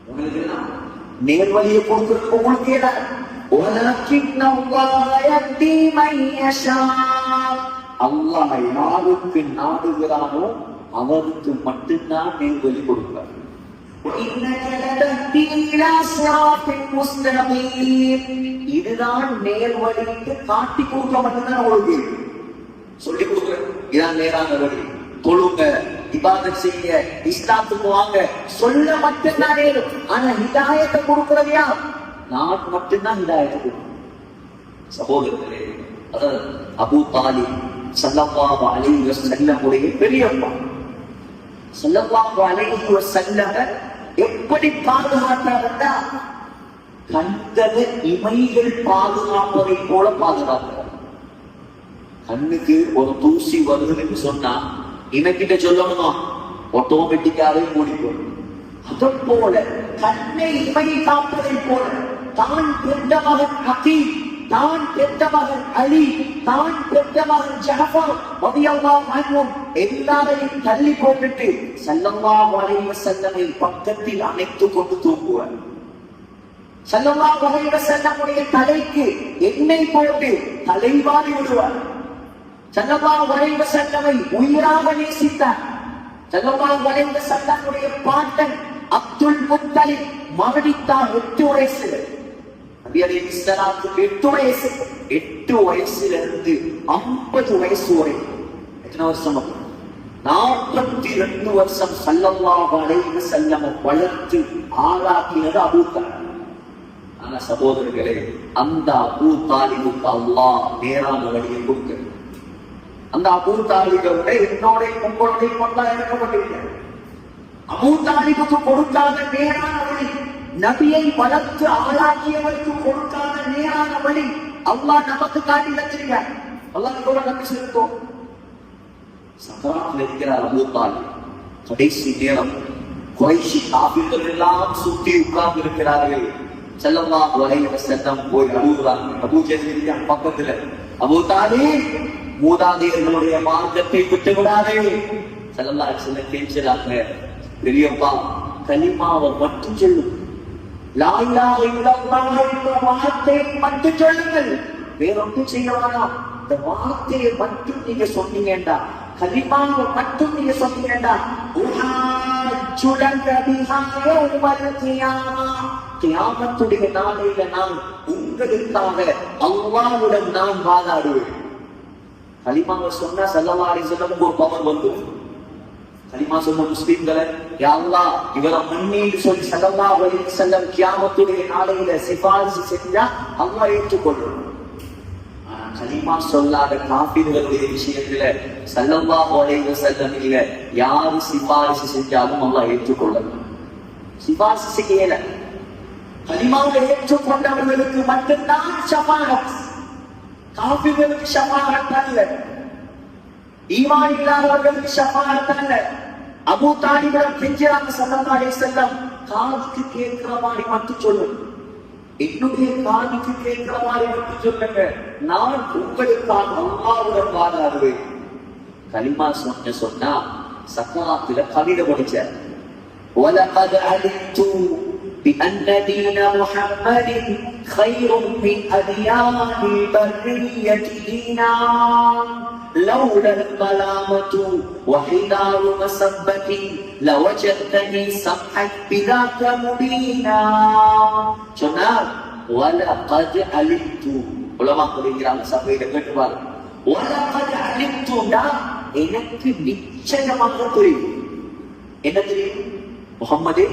உங்களுக்கு எல்லாம் நேர்வழியை கொடுக்கிறது உங்களுக்கு ஏதா, வலக்கின் அல்லாஹ் யஹ்தி மன் யஷா, அல்லாஹ் யாருக்கு நாடுகிறானோ அவருக்கு மட்டும்தான் நேர்வழி கொடுப்பார். இதுதான் நேர்வழிக்கு காட்டி கொடுக்க மட்டும்தான் உங்களுக்கு சொல்லி கொடுக்குற. இதான் நேரான வழி. தொழுங்க, இபாதத் செய்யுங்க, இஸ்லாத்துக்கு வாங்க சொல்ல மட்டும்தான் நேரும். ஆனா ஹிதாயத்தை கொடுக்கிறது யார்? நான் மட்டும்தான் ஹிதாயத்தை கொடுக்கிறேன். சகோதரர்களே, அதாவது அபூ தாலிப் ஸல்லல்லாஹு அலைஹி வஸல்லம் உடைய பெரியப்பா ஸல்லல்லாஹு அலைஹி வஸல்லம் எப்படி பாதுகாத்தாருன்னா கண்களை இமைகள் பாதுகாப்பதை போல பாதுகாக்கிறார். கண்ணுக்கு ஒரு தூசி வருதுன்னு சொன்னா இமைக்கிட்ட சொல்லணுமா, ஆட்டோமேட்டிக்காவே மூடிக்கொள்ளும். அதை போல கண்ணை இமை காப்பதை போல தான் பெற்ற மகன் ஹக்கீம், தான் பெற்ற மகன் அலி, தான் பெற்ற மகன் ஜஅஃபர் ரலியல்லாஹு அன்ஹு எல்லாரையும் தள்ளி போட்டுட்டு ஸல்லல்லாஹு அலைஹி வஸல்லம் பக்கத்தில் அணைத்து கொண்டு தூங்குவார். ஸல்லல்லாஹு அலைஹி வஸல்லம் உடைய தலைக்கு எண்ணெய் போட்டு தலைவாரி விடுவார். ஸல்லல்லாஹு அலைஹி வஸல்லம் உயிராக நேசித்தார். ஸல்லல்லாஹு அலைஹி வஸல்லம் உடைய பாட்டன் அப்துல் முத்தலிப் மரணித்தார் 8 வயசுல. நபி அலைஹிஸ்ஸலாத்துக்கு 8 வயசு. 8 வயசுல இருந்து 50 வயசு வரை எத்தனை வருஷம்? 42 வருஷம் ஸல்லல்லாஹு அலைஹி வஸல்லம் வளர்த்து ஆளாக்கினது அபூ தாலிப். ஆனா சகோதரர்களே, அந்த அபூ தாலிபுக்கு அல்லாஹ் நேரான வழியை கொடுக்கிறார். அந்த அபூ தாலிபை விட என்னோட உங்களுடைய கொண்டா இறக்கப்பட்டிருக்கிறார். அபூ தாலிபுக்கு கொடுக்காத நேரான வழி, நபியை வளர்த்து ஆளாக்கியவருக்கு கொடுக்காத நேரான வழி அல்லாஹ் நமக்கு காட்டி வச்சிருக்கார். அல்லாஹ் கூட நம்பி செலுத்தோம். சக்கராத்தில் இருக்கிறார் அபூ தாலிப். கடைசி நேரம் குறைஷி காபிர்கள் எல்லாம் சுற்றி உட்கார்ந்து இருக்கிறார்கள். ஸல்லல்லாஹு அலைஹி வஸல்லம் போய் அழுகுறாங்க. அபூ ஜஹல் பக்கத்துல, அபூ தாலிப் மூதாதையர்களுடைய மார்க்கத்தை விட்டு விடாதே. ஸல்லல்லாஹு அலைஹி வஸல்லம் கேட்கிறாங்க, பெரியப்பா கலிமாவை மட்டும் சொல்லுங்க, லா இலாஹ இல்லல்லாஹ் என்ற வார்த்தையை மட்டும் சொல்லுங்கள், வேறொன்றும் செய்ய வேண்டாம். இந்த வார்த்தையை மட்டும் நீங்க சொன்னீங்கடா, கலிமாவை மட்டும் நீங்க சொன்னீங்கடா, கியாமத்துடைய நாளையில நான் உங்களுக்காக அல்லாஹ்வுடன் நான் வாதாடுவேன். கலிமாவை சொன்னா ஸல்லல்லாஹு அலைஹி வஸல்லம் ஒரு பவர் வந்து கலிமா சொன்ன முஸ்லிம்களை, யா அல்லாஹ் இவரை மன்னின்னு சொல்லி ஸல்லல்லாஹு அலைஹி வஸல்லம் கியாமத்துடைய நாளையில சிபாரிசு செஞ்சா அல்லாஹ் ஏற்றுக்கொள்ளும். ஆனா கலிமா சொல்லாத காஃபிர்களுடைய விஷயத்துல ஸல்லல்லாஹு அலைஹி வஸல்லம் இல்ல, யாரு சிபாரிசு செஞ்சாலும் அல்லாஹ் ஏற்றுக்கொள்ளலாம். சிபாரிசு செய்யல. கலிமாவை ஏற்றுக்கொண்டவர்களுக்கு மட்டும்தான் ஷஃபாஅத், காஃபிர்களுக்கு ஷஃபாஅத் அல்ல, ஈமான் இல்லாதவர்களுக்கு ஷஃபாஅத் அல்ல. அபூ தாலிபிடம் கெஞ்சுறாங்க ஸல்லல்லாஹு அலைஹி வஸல்லம், காதுக்கு கேட்கிற மாதிரி மட்டும் சொல்லுங்க, என்னுடைய காதுக்கு கேட்கிற மாதிரி மட்டும் சொல்லுங்க, நான் உங்களுக்காக அல்லாஹ்வுடன் வாதாடுவேன். கலிமா சொன்னா சக்கராத்துல கவிதை படிச்சார். وَلَقَدْ عَلِمْتُ بِأَنَّ دِينَ مُحَمَّدٍ خَيْرٌ مِنْ أَدْيَانِ الْبَرِّيَّةِ دِينًا لولا الملامة وحذار مسبة لوجدتني سمحا بذاك مبينا. சொன்னார், وَلَقَدْ عَلِمْتُ, உலமா சொல்கிறாங்க, சபையில கேட்டுவார், وَلَقَدْ عَلِمْتُ, எனக்கு நிச்சயமாக தெரியும். என்ன தெரியும்? முஹம்மதே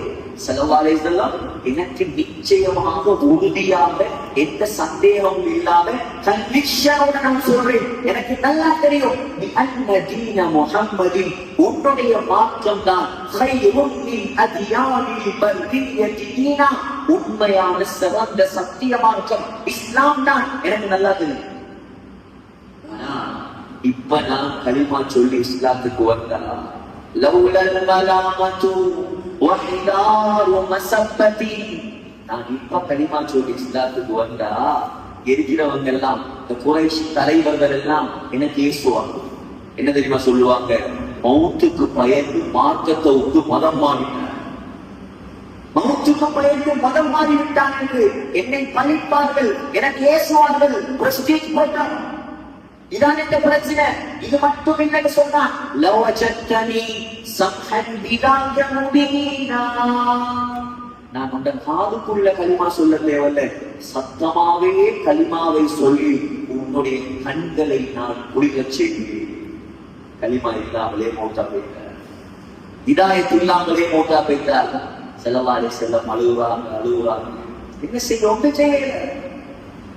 ஸல்லல்லாஹு அலைஹி வஸல்லம் எனக்கு நிச்சயமாக உறுதியாக எந்த சந்தேகமும் இல்லாம கன்விக்ஷனோட நான் சொல்றேன், எனக்கு நல்லா தெரியும் அன்ன தீன முஹம்மதின் உன்னுடைய மார்க்கம் தான் கைரும் மின் அத்யானில் பர்தியதி தீனா, உண்மையான சிறந்த சத்திய மார்க்கம் இஸ்லாம் தான், எனக்கு நல்லா தெரியும். இப்ப நான் கலிமா சொல்லி இஸ்லாத்துக்கு வந்தா லவ்லல் மலாமத்து வஹிதாரு மஸப்பதி, நான் இப்ப கலிமா சொல்லி இஸ்லாத்துக்கு வந்தா இருக்கிறவங்க எல்லாம் இந்த குறைஷ் தலைவர்கள் எல்லாம் எனக்கு ஏசுவாங்க. என்ன தெரியுமா சொல்லுவாங்க? மௌத்துக்கு பயந்து மார்க்கத்தை விட்டு மதம் மாறினார், மௌத்துக்கு பயந்து மதம் மாறிவிட்டான் என்று என்னை பழிப்பார்கள், எனக்கு ஏசுவார்கள், பிரஸ்டீஜ் போட்டார். இதான் இந்த பிரச்சனை. இது மட்டும் இல்லைன்னு சொன்னா லவஜத்தனி சம்ஹன் பிதாய முபீனா, நான் உண்ட காதுக்குள்ள கலிமா சொல்ல தேவல்ல, சத்தமாவே கலிமாவை சொல்லி உன்னுடைய கண்களை நான் குளிரச் செய்கிறேன். கலிமா இல்லாமலே மௌத்தா போயிட்டார், இதாயத்து இல்லாமலே மௌத்தா போயிட்டார். ஸல்லல்லாஹு அலைஹி வஸல்லம் அழுகுறாங்க. என்ன செய்ய?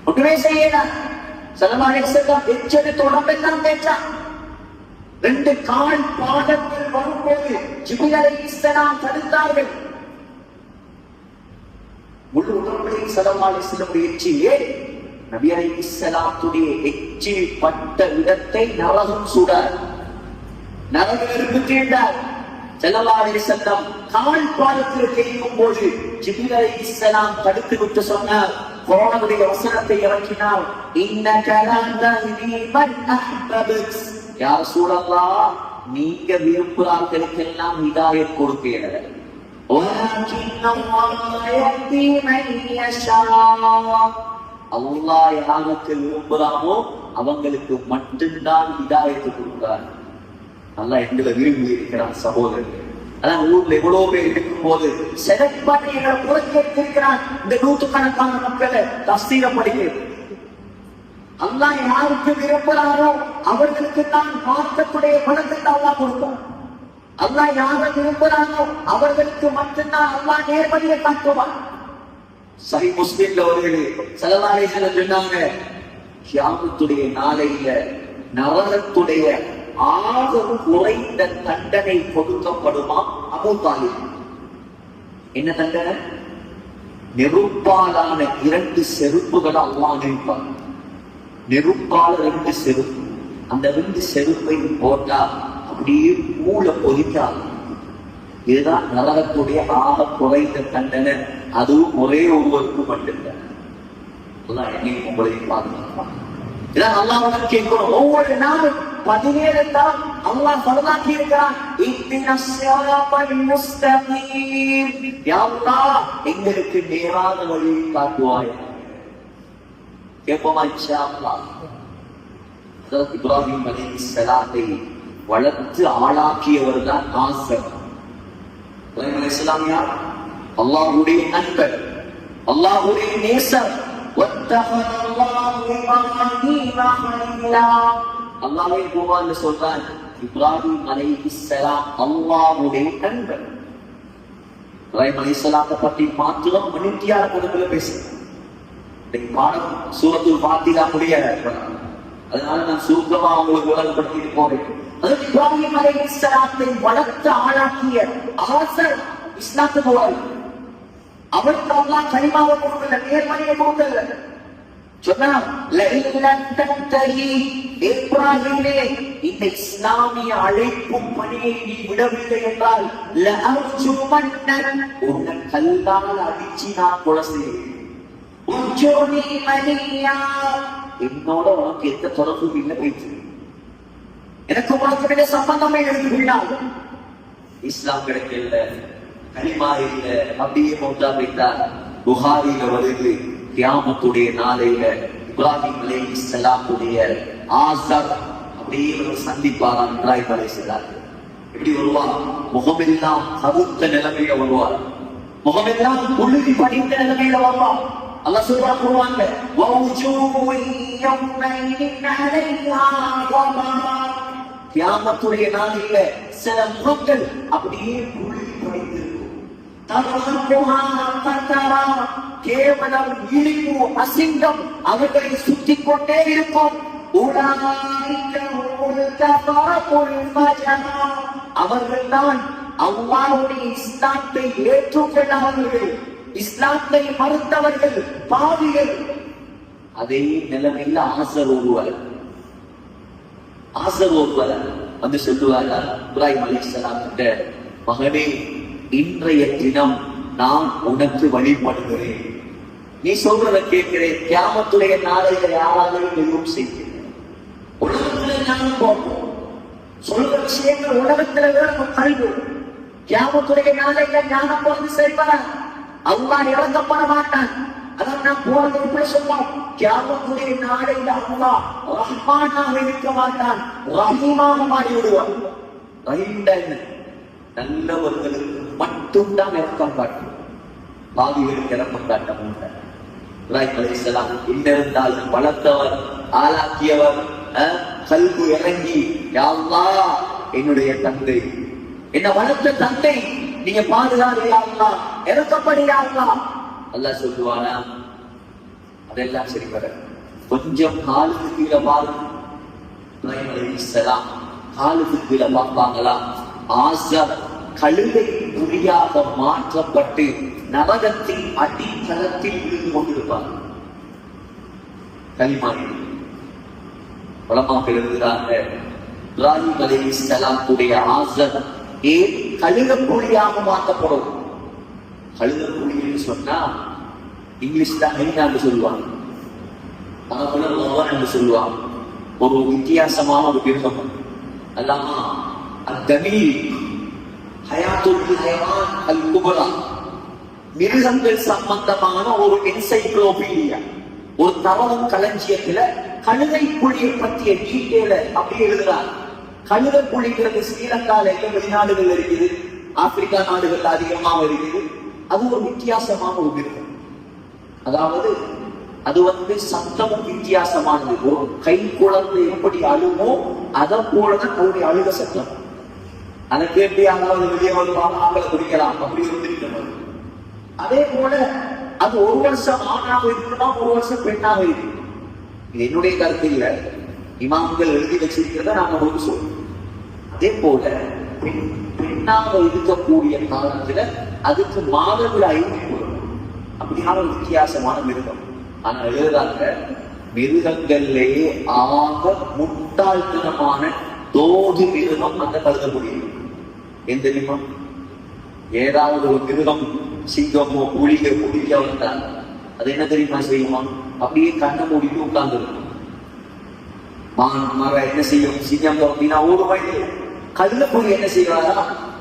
ஒன்றுமே செய்யல. ஸல்லல்லாஹு அலைஹி வஸல்லம் எச்சரித்து உடம்பெல்லாம் பேச்சான். 2 கால் பாதங்கள் வரும்போது ஜிப்ரீல் அலைஹிஸ்ஸலாம் தடுத்தார்கள். முழு உடம்பையும் ஸல்லல்லாஹு அலைஹி வஸல்லம் எச்சிலே நபி அலைஹிஸ்ஸலாத்துடைய எச்சி பட்ட இடத்தை நரகம் சுடார், நரக நெருப்பு தீண்டார். ஸல்லல்லாஹு அலைஹி வஸல்லம் கால் பாதத்தில் கேட்கும் போது ஜிப்ரீல் அலைஹிஸ்ஸலாம் தடுத்து விட்டு சொன்னார், குர்ஆனுடைய வசனத்தை இறக்கினார், இன்னக லா தஹ்தி மன் அஹ்பப்த், யா ரசூலல்லாஹ் நீங்க விரும்புகிறவர்களுக்கெல்லாம் ஹிதாயத் கொடுப்பீர்கள், வலக்கின் அல்லாஹ் யஹ்தி மன் யஷா, அல்லாஹ் யாருக்கு விரும்புறானோ அவங்களுக்கு மட்டும்தான் ஹிதாயத் கொடுக்கிறார். அல்லாஹ் எங்களை விரும்பி இருக்கிறான் சகோதரர்கள். அதான் ஊர்ல எவ்வளவு பேர் இருக்கும் போது செலக்ட் பண்ணி எங்களை புறக்கேற்றிருக்கிறான். இந்த 100கணக்கான மக்களை தஃசீர படிக்கிறது. அல்லாஹ் யாருக்கு விரும்புகிறாரோ அவர்களுக்கு தான் மாற்றக்கூடிய பணத்தை அல்லாஹ் கொடுப்பான். அல்லாஹ் யாரை விரும்புகிறாரோ அவர்களுக்கு மட்டும்தான் அல்லாஹ் நேர்வழியை காட்டுவான். சஹீஹ் முஸ்லிம்ல வருகிறது, ஸல்லல்லாஹு அலைஹி வஸல்லம் சொன்னாங்க, கியாமத்துடைய நாளையில நரகத்துடைய ஆக குறைந்த தண்டனை கொடுக்கப்படுமா அபூ தாலிப். என்ன தண்டனை? நெருப்பாலான 2 செருப்புகளை அல்லாஹ் நினைப்பான். நெருப்பால 2 செருப்பு, அந்த 2 செருப்பை போட்டா அப்படியே மூளை பொதிக்காது. இதுதான் நரகத்துடைய ஆக குறைந்த தண்டனை. அதுவும் ஒரே ஒருவருக்கு மட்டும்தான். அல்லாஹ் என்னையும் உங்களையும் பாதுகாப்பான். இதான் அல்லாஹ்விடம் கேட்கிறோம். ஒவ்வொரு நாளும் 17 தான் அல்லாஹ் ஃபர்தாக்கி இருக்கிறான். இஹ்தினஸ் ஸிராத்தல் முஸ்தகீம், யா அல்லாஹ் எங்களுக்கு நேரான வழியை காட்டுவாய். கேட்போமா இன்ஷா அல்லாஹ். ஹஜ்ரத் இப்ராஹிம் அலைஹிஸ்ஸலாத்தை வளர்த்து ஆளாக்கியவர் தான் ஆசர். இப்ராஹிம் அலைஹிஸ்ஸலாம் யார்? அல்லாஹ்வுடைய நண்பர், அல்லாஹ்வுடைய நேசர். அல்லாஹ்வே குர்ஆன்ல சொல்றான், இப்ராஹிம் அலைஹிஸ்ஸலாம் அல்லாஹ்வுடைய நண்பர். இப்ராஹிம் அலைஹிஸ்ஸலாத்தை பற்றி மாத்திரம் மணித்தியால கணக்குல பேசுறேன். இந்த பாடம் சூரத்துல் ஃபாத்திஹா முடிய, அதனால நான் சுருக்கமா உங்களுக்கு விளங்கப்படுத்திட்டு போறேன். அதாவது இப்ராஹிம் அலைஹிஸ்ஸலாத்தை வளர்த்து ஆளாக்கிய ஆசர் இஸ்லாத்துக்கு வருவார். அவருக்கு அல்லாஹ் கலிமாவை கொடுக்கல, நேர்மறையை கொடுக்கல. சொன்னா இப்ராஹிமே இந்த இஸ்லாமிய அழைப்பும் பணியை நீ விடவில்லை என்றால் உன்னை கல்லால் அடிச்சு நான் கொலை செய்வேன். என்னோட உனக்கு எந்த தொடர்பும் இல்லை போயிட்டு, எனக்கு உனக்கு சம்பந்தமே எடுத்துக்கொண்டால் இஸ்லாம் கிடைக்கல, கலிமா இல்ல, அப்படியே மௌத்தா போயிட்டார். புகாரில வருது, கியாமத்துடைய நாளையில இப்ராஹிம் அலைஹிஸ்ஸலாத்துடைய ஆசர் அப்படியே சந்திப்பாராம். இப்ராஹிம் அலைஹிஸ்ஸலாம் எப்படி வருவார்? முகமெல்லாம் கருத்த நிலைமையில வருவார், முகமெல்லாம் புழுதி படித்த நிலைமையில வருவார். அல்லாஹ் சொல்றான் குர்ஆன்ல, வௌஜூஹு யௌமைஇன் அலைஹா கபர், கியாமத்துடைய நாளில சில முகங்கள் அப்படியே புள்ளி படைத்திருக்கும். கேவலம் இழிவு அசிங்கம் அவர்களை சுத்தி கொண்டே இருக்கும். அவர்கள் தான் அல்லாஹ்வுடைய இஸ்லாத்தை ஏற்றுக்கொள்ளாதவர்கள், இஸ்லாத்தை மறுத்தவர்கள், பாவிகள். அதே நிலைமையில் ஆசர் ஒருவர் வந்து சொல்லுவாரா இப்ராஹிம் அலைஹிஸ்ஸலாம் கிட்ட, மகனே இன்றைய தினம் நான் உனக்கு வழிபடுகிறேன், நீ சொல்றத கேட்கிறேன், கியாமத்துடைய நாளையில யாராவது எதுவும் செய்கிறேன், உலகத்துல ஞானம் போகும், சொல்ற விஷயங்கள் உலகத்துல நம்ம கல்வி, கியாமத்துடைய நாளையில ஞானம் போது செய்வாரா? அல்லாஹ் இறக்கப்பட மாட்டான். அதான் நான் போறது எப்படி சொன்னோம், கியாமத்துடைய நாளையில அல்லாஹ் ரஹ்மானாக இருக்க மாட்டான், ரஹீமாக மாறி விடுவான். ரஹீம் நல்லவர்களுக்கு மட்டும்தான் இறக்கம் காட்டும், பாவிகளுக்கு இறக்கம் காட்ட மாட்டார். இப்ராஹிம் அலைஹிஸ்ஸலாம் இன்னிருந்தாலும் வளர்த்தவர், ஆளாக்கியவர், கல்வி இறங்கி யா அல்லாஹ் என்னுடைய தந்தை, என்ன வளர்த்த தந்தை நீங்க பாதுகாப்பு யா அல்லாஹ், இறக்கப்படி யா அல்லாஹ். அல்லாஹ் சொல்லுவானா, அதெல்லாம் சரி வர கொஞ்சம் காலுக்கு கீழே பாருங்க. இப்ராஹிம் அலைஹிஸ்ஸலாம் காலுக்கு கீழே பார்ப்பாங்களா, ஆசர் கழுதை புலியாக மாற்றப்பட்டு நரகத்தின் அடித்தளத்தில் இருந்து கொண்டிருப்பார். களிமாறி உலமாக்கள் எழுதுகிறாங்க, இப்ராஹிம் அலைஹிஸ்ஸலாமுடைய ஆசர் ஏன் கழுத புலியாக மாற்றப்படும்? கழுத புலின்னு சொன்னா இங்கிலீஷ்ல ஹைனான்னு சொல்லுவாங்க, என்று சொல்லுவாங்க. ஒரு வித்தியாசமான ஒரு மிருகம், அல்லாமா அத்தமீல் ஹயாத்துல் ஹைவான் அல் குபரா, மிருகங்கள் சம்பந்தமான ஒரு என்சைக்ளோபீடியா, ஒரு தரவும் களஞ்சியத்துல கழுதை புலியை பற்றிய டீட்டெயில அப்படி எழுதுறாங்க. கழுதை புலிங்கிறது ஸ்ரீலங்கால வெளிநாடுகள் இருக்குது, ஆப்பிரிக்கா நாடுகள் அதிகமாக இருக்குது. அது ஒரு வித்தியாசமான ஒரு மிருகம். அதாவது அது சத்தமும் வித்தியாசமானது. ஒரு கை குழந்தை எப்படி அழுமோ அதை போலதான் அவருடைய அழுக சத்தம். அதை கேட்டு யாராவது வெளியே வருவாங்க, ஆக்களை குடிக்கலாம், அப்படி இருந்திருக்கணும். அதே போல அது ஒரு வருஷம் ஆணாக இருக்குமா, ஒரு வருஷம் பெண்ணாக இருக்கு. இது என்னுடைய கருத்து இல்ல, இமாம்கள் எழுதி வச்சிருக்கிறத நாம ஒரு சொல்றோம். அதே போல பெண்ணாக இருக்கக்கூடிய காலத்துல அதுக்கு மாதவிட 5 அப்படியான ஒரு வித்தியாசமான மிருகம். ஆனா எழுதுறாங்க, மிருகங்கள்லேயே ஆக முட்டாள்தனமான தோது மிருகம் அந்த கருத முடியும். எந்த மிருகம்? ஏதாவது ஒரு மிருகம் சிங்கமோ புலியோ புலியோ வந்தால் அது என்ன தெரியுமா செய்யுமா? அப்படியே கண்ணை மூடிட்டு உட்கார்ந்துருக்கும். மரம் என்ன செய்யும்? சிங்கம் அப்படின்னா ஓடுவாங்க. கல்ல புலி என்ன செய்வாரா?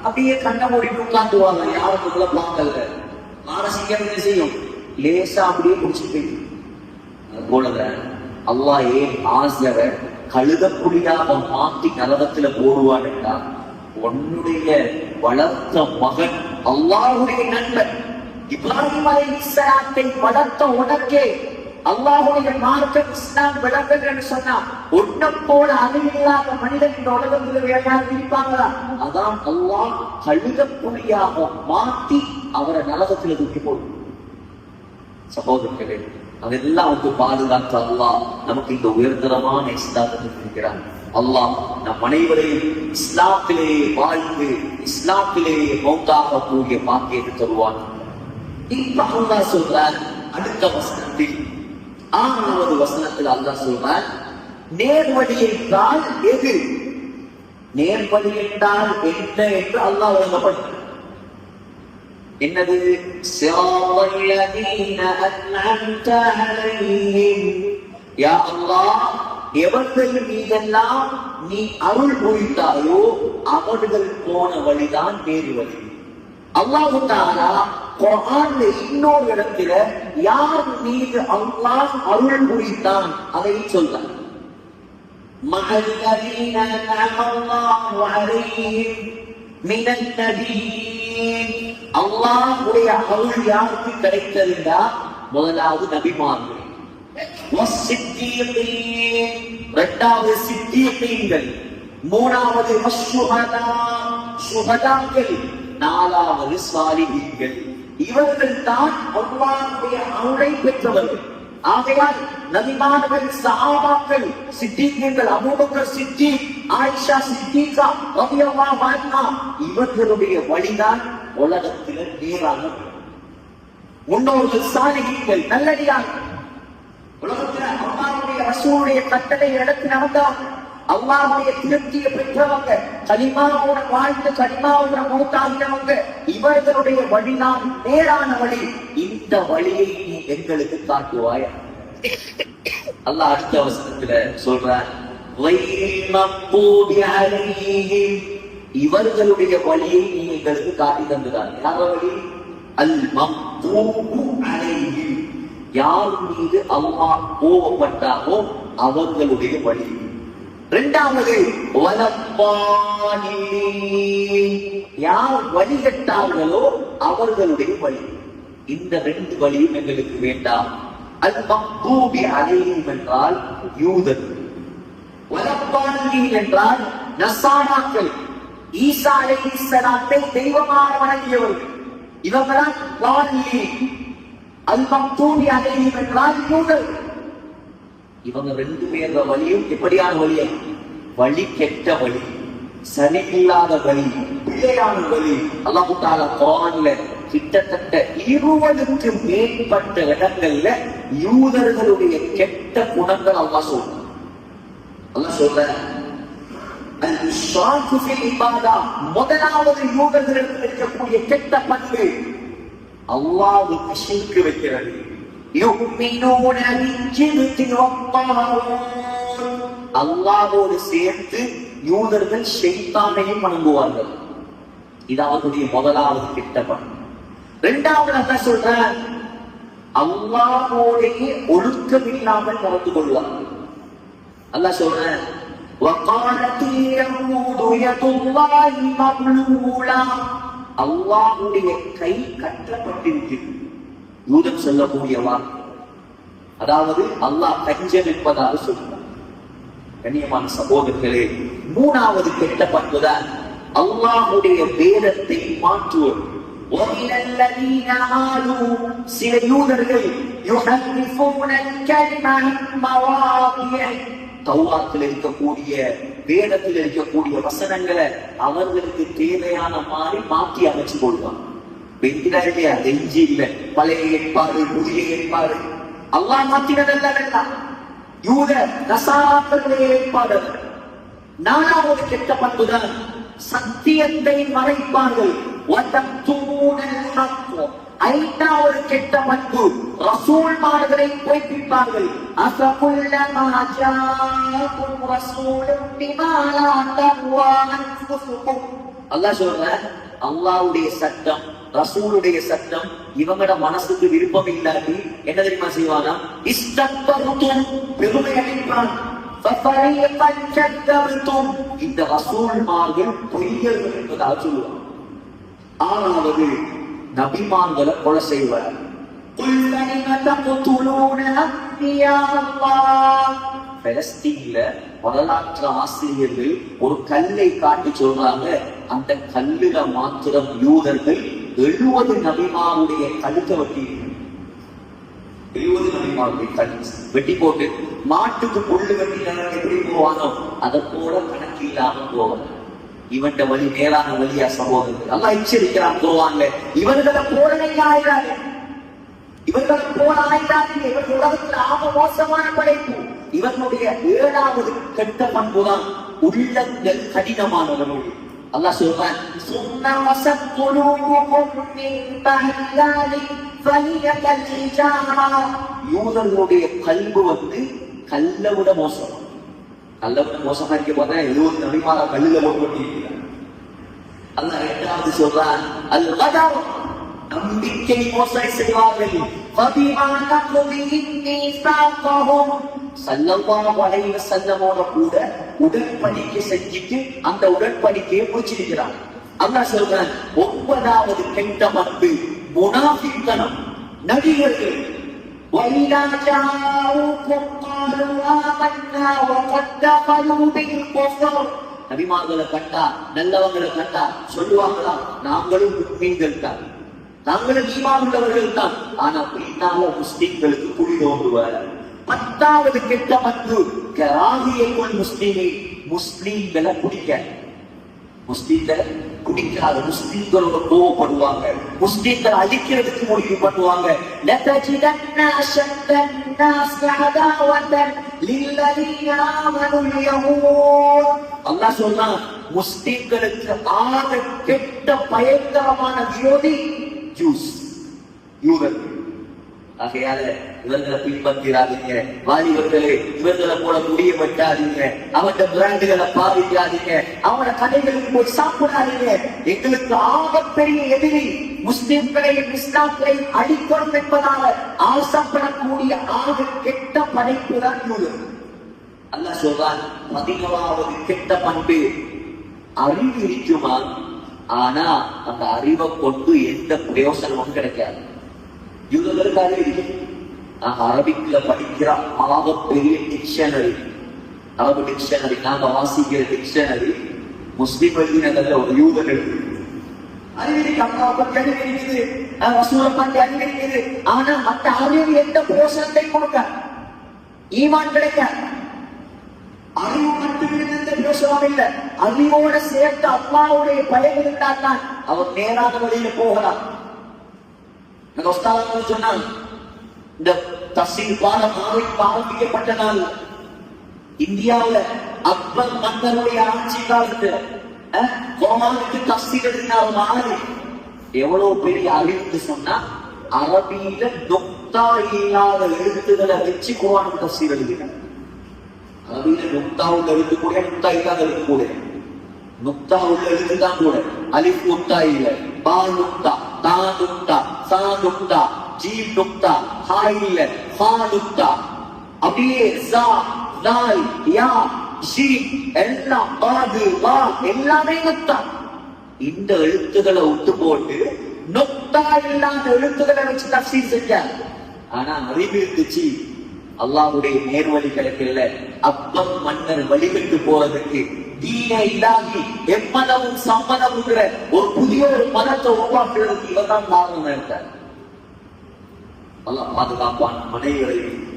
அப்படியே கண்ணை மூடிட்டு உட்கார்ந்துவாங்க, யாரும் உள்ள பார்க்கல. மாற சிங்கம் என்ன செய்யும்? லேசா அப்படியே குடிச்சு போயிடும். அது போலதான் அல்லாஹ் ஏன் ஆசர கழுத புலியாக மாத்தி நரகத்துல போடுவான்டா, உன்னுடைய வளர்த்த மகன் அல்லாஹ்வுடைய நண்பன் இப்ராஹிம் அலைஹிஸ்ஸலாத்தை வளர்த்த உனக்கே அல்லாஹ்வுடைய மார்க்கம் இஸ்லாம் விளங்குன்னு சொன்னா, உன்னை போல அறிவில்லாத மனிதன் இந்த உலகத்தில் யாராவது இருப்பாங்களா? அதான் அல்லாஹ் கழுத புலியாக மாத்தி அவரை நரகத்துல தூக்கி போடும். சகோதரர்களே, அதெல்லாம் பாதுகாத்து அல்லாஹ் நமக்கு இந்த உயர்தரமான இஸ்லாத்தை இருக்கிறான். அல்லாஹ் நம் அனைவரையும் இஸ்லாத்திலேயே வாழ்ந்து இஸ்லாத்திலேயே மௌத்தாக கூடிய பாக்கியத்தை தருவான். இப்ப அல்லாஹ் சொல்றார் அடுத்த வசனத்தில், 6வது வசனத்தில் அல்லாஹ் சொல்றார், நேர்வழி என்றால் எது? நேர்வழி என்றால் என்ன என்று அல்லாஹ் வழங்கப்பட்டார். என்னது? ஸிராத்தல்லதீன அன்அம்த அலைஹிம், யா அல்லாஹ் எவர்கள் மீதெல்லாம் நீ அருள் புரிந்தாயோ அவர்கள் போன வழிதான் நேர் வழி. அல்லாஹ் தஆலா குர்ஆன்ல இன்னொரு இடத்துல யார் மீது அல்லாஹ் அருள் புரிந்தான் அதை சொல்றார். மஅல்லதீன அன்அமல்லாஹு அலைஹிம் மினன் நபிய்யீன், அல்லாஹ்வுடைய அருள் யாருக்கு கிடைத்ததுன்னா முதலாவது நபிமார்கள், வஸ்ஸித்தீகீன் இரண்டாவது சித்தீகீன்கள், மூணாவது சுஹதாக்கள், நாலாவது சாலிஹீன்கள். இவர்கள் தான் அல்லாஹ்வுடைய அருளை பெற்றவர்கள். ஆகையால் நபிமார்கள், சஹாபாக்கள், சித்திகீன்கள், அபூபக்கர் சித்திக், ஆயிஷா சித்திகா ரலியல்லாஹு அன்ஹா, இவர்களுடைய வழிதான் உலகத்தில் நேரான முன்னோர்கள், சாலிஹீன்கள், நல்லடியார்கள். உலகத்தில் அல்லாஹ்வுடைய ரசூலுடைய கட்டளை எடுத்து நடந்தவங்க, அல்லாஹ்வுடைய திருப்தியை பெற்றவங்க, கலிமாவோட வாழ்ந்து கலிமாவோட மௌத்தாகினவங்க, இவர்களுடைய வழிதான் நேரான வழி. இந்த வழியை நீ எங்களுக்கு காட்டுவாயா? அல்லாஹ் அடுத்த வசனத்துல சொல்றார், இவர்களுடைய வழியை நீ எங்களுக்கு காட்டி தந்துதான். யார வழி? அல் மக்தூபு அலைஹிம், யார் மீது அல்லாஹ் கோபப்பட்டாரோ அவர்களுடைய வழி. இரண்டாவது யார் வழிகட்டார்களோ அவர்களுடைய வழி. இந்த ரெண்டு வழியும் எங்களுக்கு வேண்டாம். அல் மக்தூபி அலைஹிம் என்றால் யூதர்கள், வலப்பானியின் என்றால் நசாராக்கள், ஈசா அலைஹிஸ்ஸலாத்தை தெய்வமாக வணங்கியவர்கள். இவங்களால் வாலி. அல் மக்தூபி அலைஹிம் என்றால் யூதர்கள். இவங்க ரெண்டு பேர் வழியும் எப்படியான வழியா? வழி கெட்ட வழி, சரியில்லாத வழி, பிழையான வழி. அல்லாஹ் தஆலா குர்ஆன்ல கிட்டத்தட்ட 20க்கு மேற்பட்ட இடங்கள்ல யூதர்களுடைய கெட்ட குணங்கள் அல்லாஹ் சொல்றான். அல்லாஹ் சொல்றான், அல்-இஷ்ராக்கு ஃபில் இபாதா, முதலாவது யூதர்களுக்கு இருக்கக்கூடிய கெட்ட பண்பு அல்லாஹ்வுக்கு ஷிர்க் வைக்கிறது. யுமினூன பில்-ஜிப்தி வத்-தாகூத், அல்லாஹ்வோடு சேர்த்து யூதர்கள் ஷைத்தானையும் வணங்குவார்கள். இது அவர்களுடைய முதலாவது கெட்ட பண்பு. இரண்டாவது என்ன சொல்றார்? அல்லாஹ்வோடையே ஒழுக்கம் இல்லாமல் நடந்து கொள்வார்கள். அல்லாஹ் சொல்றார், வகாலத்தில் யஹூது யதுல்லாஹி மக்லூலா, அல்லாஹ்வுடைய கை கட்டப்பட்டிருக்கிறது. யூதன் சொல்லக்கூடிய வார்த்தை, அதாவது அல்லாஹ் கஞ்சன் என்பதாக சொல்றார். கண்ணியமான சகோதரர்களே, மூணாவது கெட்ட பண்புதான் அல்லாஹ்வுடைய வேதத்தை மாற்றுவது. சில யூதர்கள் தௌராத்தில் இருக்கக்கூடிய வேதத்தில் இருக்கக்கூடிய வசனங்களை அவர்களுக்கு தேவையான மாதிரி மாற்றி அமைச்சு கொள்வாங்க. பழைய ஏற்பாடு, புதிய ஏற்பாடு அல்லாஹ் மாற்றினதல்ல வேண்டாம், யூத நசாராக்களுடைய ஏற்பாடு. நாலாவது கெட்ட பண்புதான் சத்தியத்தை மறைப்பார்கள். ஐந்தாவது கெட்ட பண்பு ரசூல்மார்களை பொய்ப்பிப்பார்கள். அல்லாஹ் சொல்ற, அல்லாஹ்வுடைய சட்டம், ரசூலுடைய சட்டம் இவங்களோட மனசுக்கு விருப்பம் இல்லாட்டி என்ன தெரியுமா செய்வானா? இஸ்தக்பருதும், பெருமை அளிப்பான். இந்த ரசூல்மார்கள் பொய்யர்கள் என்பதாக சொல்லுவார். ஆறாவது நபிமான்களை கொலை செய்வார். பலஸ்தீன்ல வரலாற்று ஆசிரியர்கள் ஒரு கல்லை காட்டி சொல்றாங்க, அந்த கல்லுல மாத்திரம் யூதர்கள் 70 நபிமாருடைய கழுத்தை வெட்டி, 70 நபிமாருடைய கழுத்து வெட்டி போட்டு மாட்டுக்கு புல்லு வெட்டி எப்படி போவானோ அதை போல கணக்கு இல்லாம போவாங்க. இவன் வழி மேலான வழியா சகோதரர்கள்? அல்லாஹ் எச்சரிக்கிறான் குர்ஆன்ல, இவர்களை போல ஆயிடாது, இவர்களை போல ஆயிடாது. இவர்கள் உலகத்தில் ஆக மோசமான படைப்பு. இவர்களுடைய 7வது கெட்ட பண்புதான் உள்ளங்கள் கடினமானவர்கள். அல்லாஹ் சொல்றான், யூதர்களுடைய கல்பு கல்லை விட மோசம். கல்லை விட மோசமா இருக்க போதா 70 நபிமார கல்லுல போட்டு. அல்லாஹ் 2வது சொல்றான், அல் கதர், நம்பிக்கை மோசடி செய்வார்கள். ஸல்லல்லாஹு அலைஹி வஸல்லமோட கூட உடன்படிக்கை செஞ்சுட்டு அந்த உடன்படிக்கையை முடிச்சிருக்கிறான். அல்லாஹ் சொல்றான், 9வது கெட்ட பண்பு முனாஃபிக்தனம், நடிகர்கள். وَإِذَا جَاءُوكُمْ قَالُوا آمَنَّا وَقَدْ دَخَلُوا بِالْكُفْرِ நபிமார்களை கண்டா நல்லவங்களை கண்டா சொல்லுவாங்களா, நாங்களும் முஸ்லீம்கள் தான், நாங்களும் ஈமான் உள்ளவர்கள் தான். ஆனா பின்னால முஸ்லீம்களுக்கு குடி தோன்றுவார். 10வது கெட்ட பண்பு கராஹியத்துல் முஸ்லிமை, முஸ்லீம்களை பிடிக்க, முஸ்லீம்களை பிடிக்காத, முஸ்லீம்களோட கோவப்படுவாங்க, முஸ்லீம்களை அழிக்கிறதுக்கு முடிவு பண்ணுவாங்க. அல்லாஹ் சொல்றான், முஸ்லீம்களுக்கு ஆக கெட்ட பயங்கரமான விரோதி ஜூஸ், யூதர். ஆகையால இவர்களை பின்பற்றாதீங்க, வாலிபர்களே இவர்களை போல முடிய வெட்டாதீங்க, அவன் பிராண்டுகளை பாதிக்காதீங்க, அவனோட கடைகளுக்கு போய் சாப்பிடாதீங்க. எங்களுக்கு ஆகப்பெரிய எதிரி முஸ்லிம்களையும் இஸ்லாம்களையும் அடிக்கணும் என்பதாக ஆசைப்படக்கூடிய ஆக கெட்ட படைப்பு தான் யூதர். அல்லாஹ் சொல்றான், 11வது கெட்ட பண்பு அறிவு இருக்குமா, ஆனா அந்த அறிவை கொண்டு எந்த பிரயோசனமும் கிடைக்காது. யூதர்களுக்கு அறிவு இருக்கு. நாங்க அரபிக்ல படிக்கிற ஆகப்பெரிய டிக்ஷனரி, அரபு டிக்ஷனரி, நாங்க வாசிக்கிற டிக்ஷனரி முஸ்லிம் எழுதினதல்ல, ஒரு யூதன் எழுது. அறிவு இருக்கு, அல்லாஹ் பத்தி அறிவு இருக்குது, ரசூலை பத்தி அறிவு இருக்குது. ஆனா அந்த அறிவு எந்த பிரயோசனத்தை கொடுக்க, ஈமான் கிடைக்க. அறிவு மட்டும் எந்த பிரயோசனம் இல்லை. அறிவோட சேர்த்து அல்லாஹ்வுடைய பயம் இருந்தால் தான் அவன் நேரான வழியில போகலாம். சொன்னான், இந்த தஃசீர் பாடம் ஆரம்பிக்கப்பட்ட நாள் இந்தியாவில் அக்பர் மன்னருடைய ஆட்சி காலத்துல குர்ஆனுக்கு தஃசீர் எழுதினார். மாதிரி எவ்வளவு பெரிய அறிவு சொன்னா, அரபியில நுக்தா இல்லாத எழுத்துக்களை வச்சு குர்ஆனுக்கு தஃசீர் எழுதினார். அரபியில நுக்தா உள்ள எழுத்துக்கூடிய, நுக்தா இல்லாத எழுத்துக்கூடிய, நுக்தா உள்ள எழுதுதான் கூட அலிஃப் நுக்தா இல்ல, பா நுக்தா, தா நுக்தா, சா நுக்தா, ஜீம் நுக்தா, ஹா இல்ல, ஃபா நுக்தா, அப்படியே ஸா, தால், யா, ஷீன் எல்லாம் பாது, வா எல்லாமே நுக்தா. இந்த எழுத்துக்களை விட்டு போட்டு நுக்தா இல்லாத எழுத்துக்களை வச்சு தஃசீர் செஞ்சார். ஆனா அறிவு இருந்துச்சு, அல்லாஹ்வுடைய நேர்வழி கிடைக்கல. அப்பம் மன்னர் வழிவிட்டு போறதுக்கு தீனை இல்லாகி எம்மதமும் சம்மதம் ஒரு புதிய ஒரு மதத்தை உருவாக்குறதுக்கு இவர்தான் காரணம் இருக்கார். அல்லாஹ் பாதுகாப்பான் மனைவிகளை.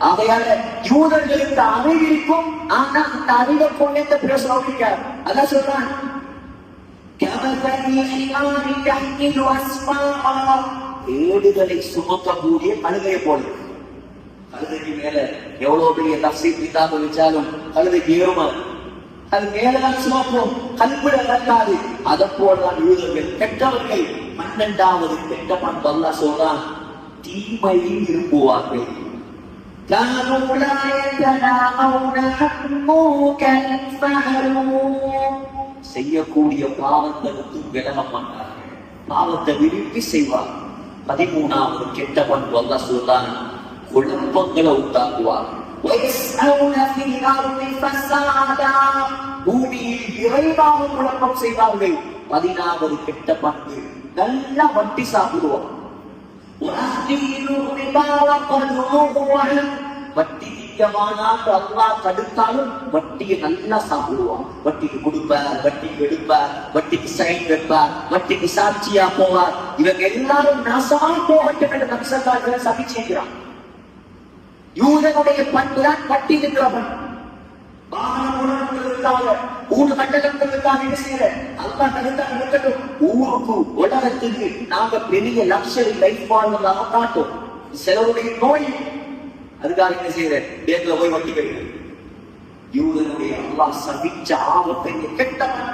ஆகையால யூதர்களுக்கு அறிவு இருக்கும், ஆனா அந்த அறிவை கொண்டு எந்த பிரயோசனம் இல்லை. அதான் சொல்றான், ஏடுகளை சுமக்கக்கூடிய கழுதையை போல. கழுதைக்கு மேல எவ்வளவு பெரிய தஃசீர் கிதாப வச்சாலும் கழுதைக்கு ஏறுமா, அது மேலதான் சுமப்போம், கல்விட நடக்காது. அதை போலதான் யூதர்கள் கெட்டவர்கள். 12வது கெட்ட பண்பு அல்லாஹ் சொல்றான், தீமையில் விரும்புவார்கள். செய்யக்கூடிய பாவங்களுக்கு விலக மாட்டார்கள், பாவத்தை விரும்பி செய்வார். 13வது கெட்ட பண்பு அல்லாஹ் சொல்றான், குழப்பங்களை உண்டாக்குவார். பூமியில் விரைவாக குழப்பம் செய்வார்கள். 14வது கெட்ட பண்பு, நல்லா வட்டி சாப்பிடுவார். வட்டி நீக்கமானால் அல்லாஹ் தடுத்தாலும் வட்டியை நல்லா சாப்பிடுவான். வட்டிக்கு கொடுப்பார், வட்டிக்கு எடுப்பார், வட்டிக்கு சைன் வைப்பார், வட்டிக்கு சாட்சியா போவார். இவங்க எல்லாரும் நாசமா போகட்டும் என்று நபிசல்லாஹு சபி செய்கிறான். யூதனுடைய பண்புதான் வட்டி இருக்கிறவன். ஊரு கட்டணங்களுக்காக என்ன செய்யற, அல்லாஹ் தடுத்தான் இருக்கட்டும். ஊருக்கு உலகத்துக்கு நாங்க பெரிய லக்ஸரி லைஃப் வாழ்வதாக காட்டும். செலவுடைய நோய், அதுக்காக என்ன செய்யற, பேங்க்ல போய் வட்டி கட்டு. யூதனுடைய அல்லாஹ் சபிச்ச ஆபத்தை கெட்டவன்.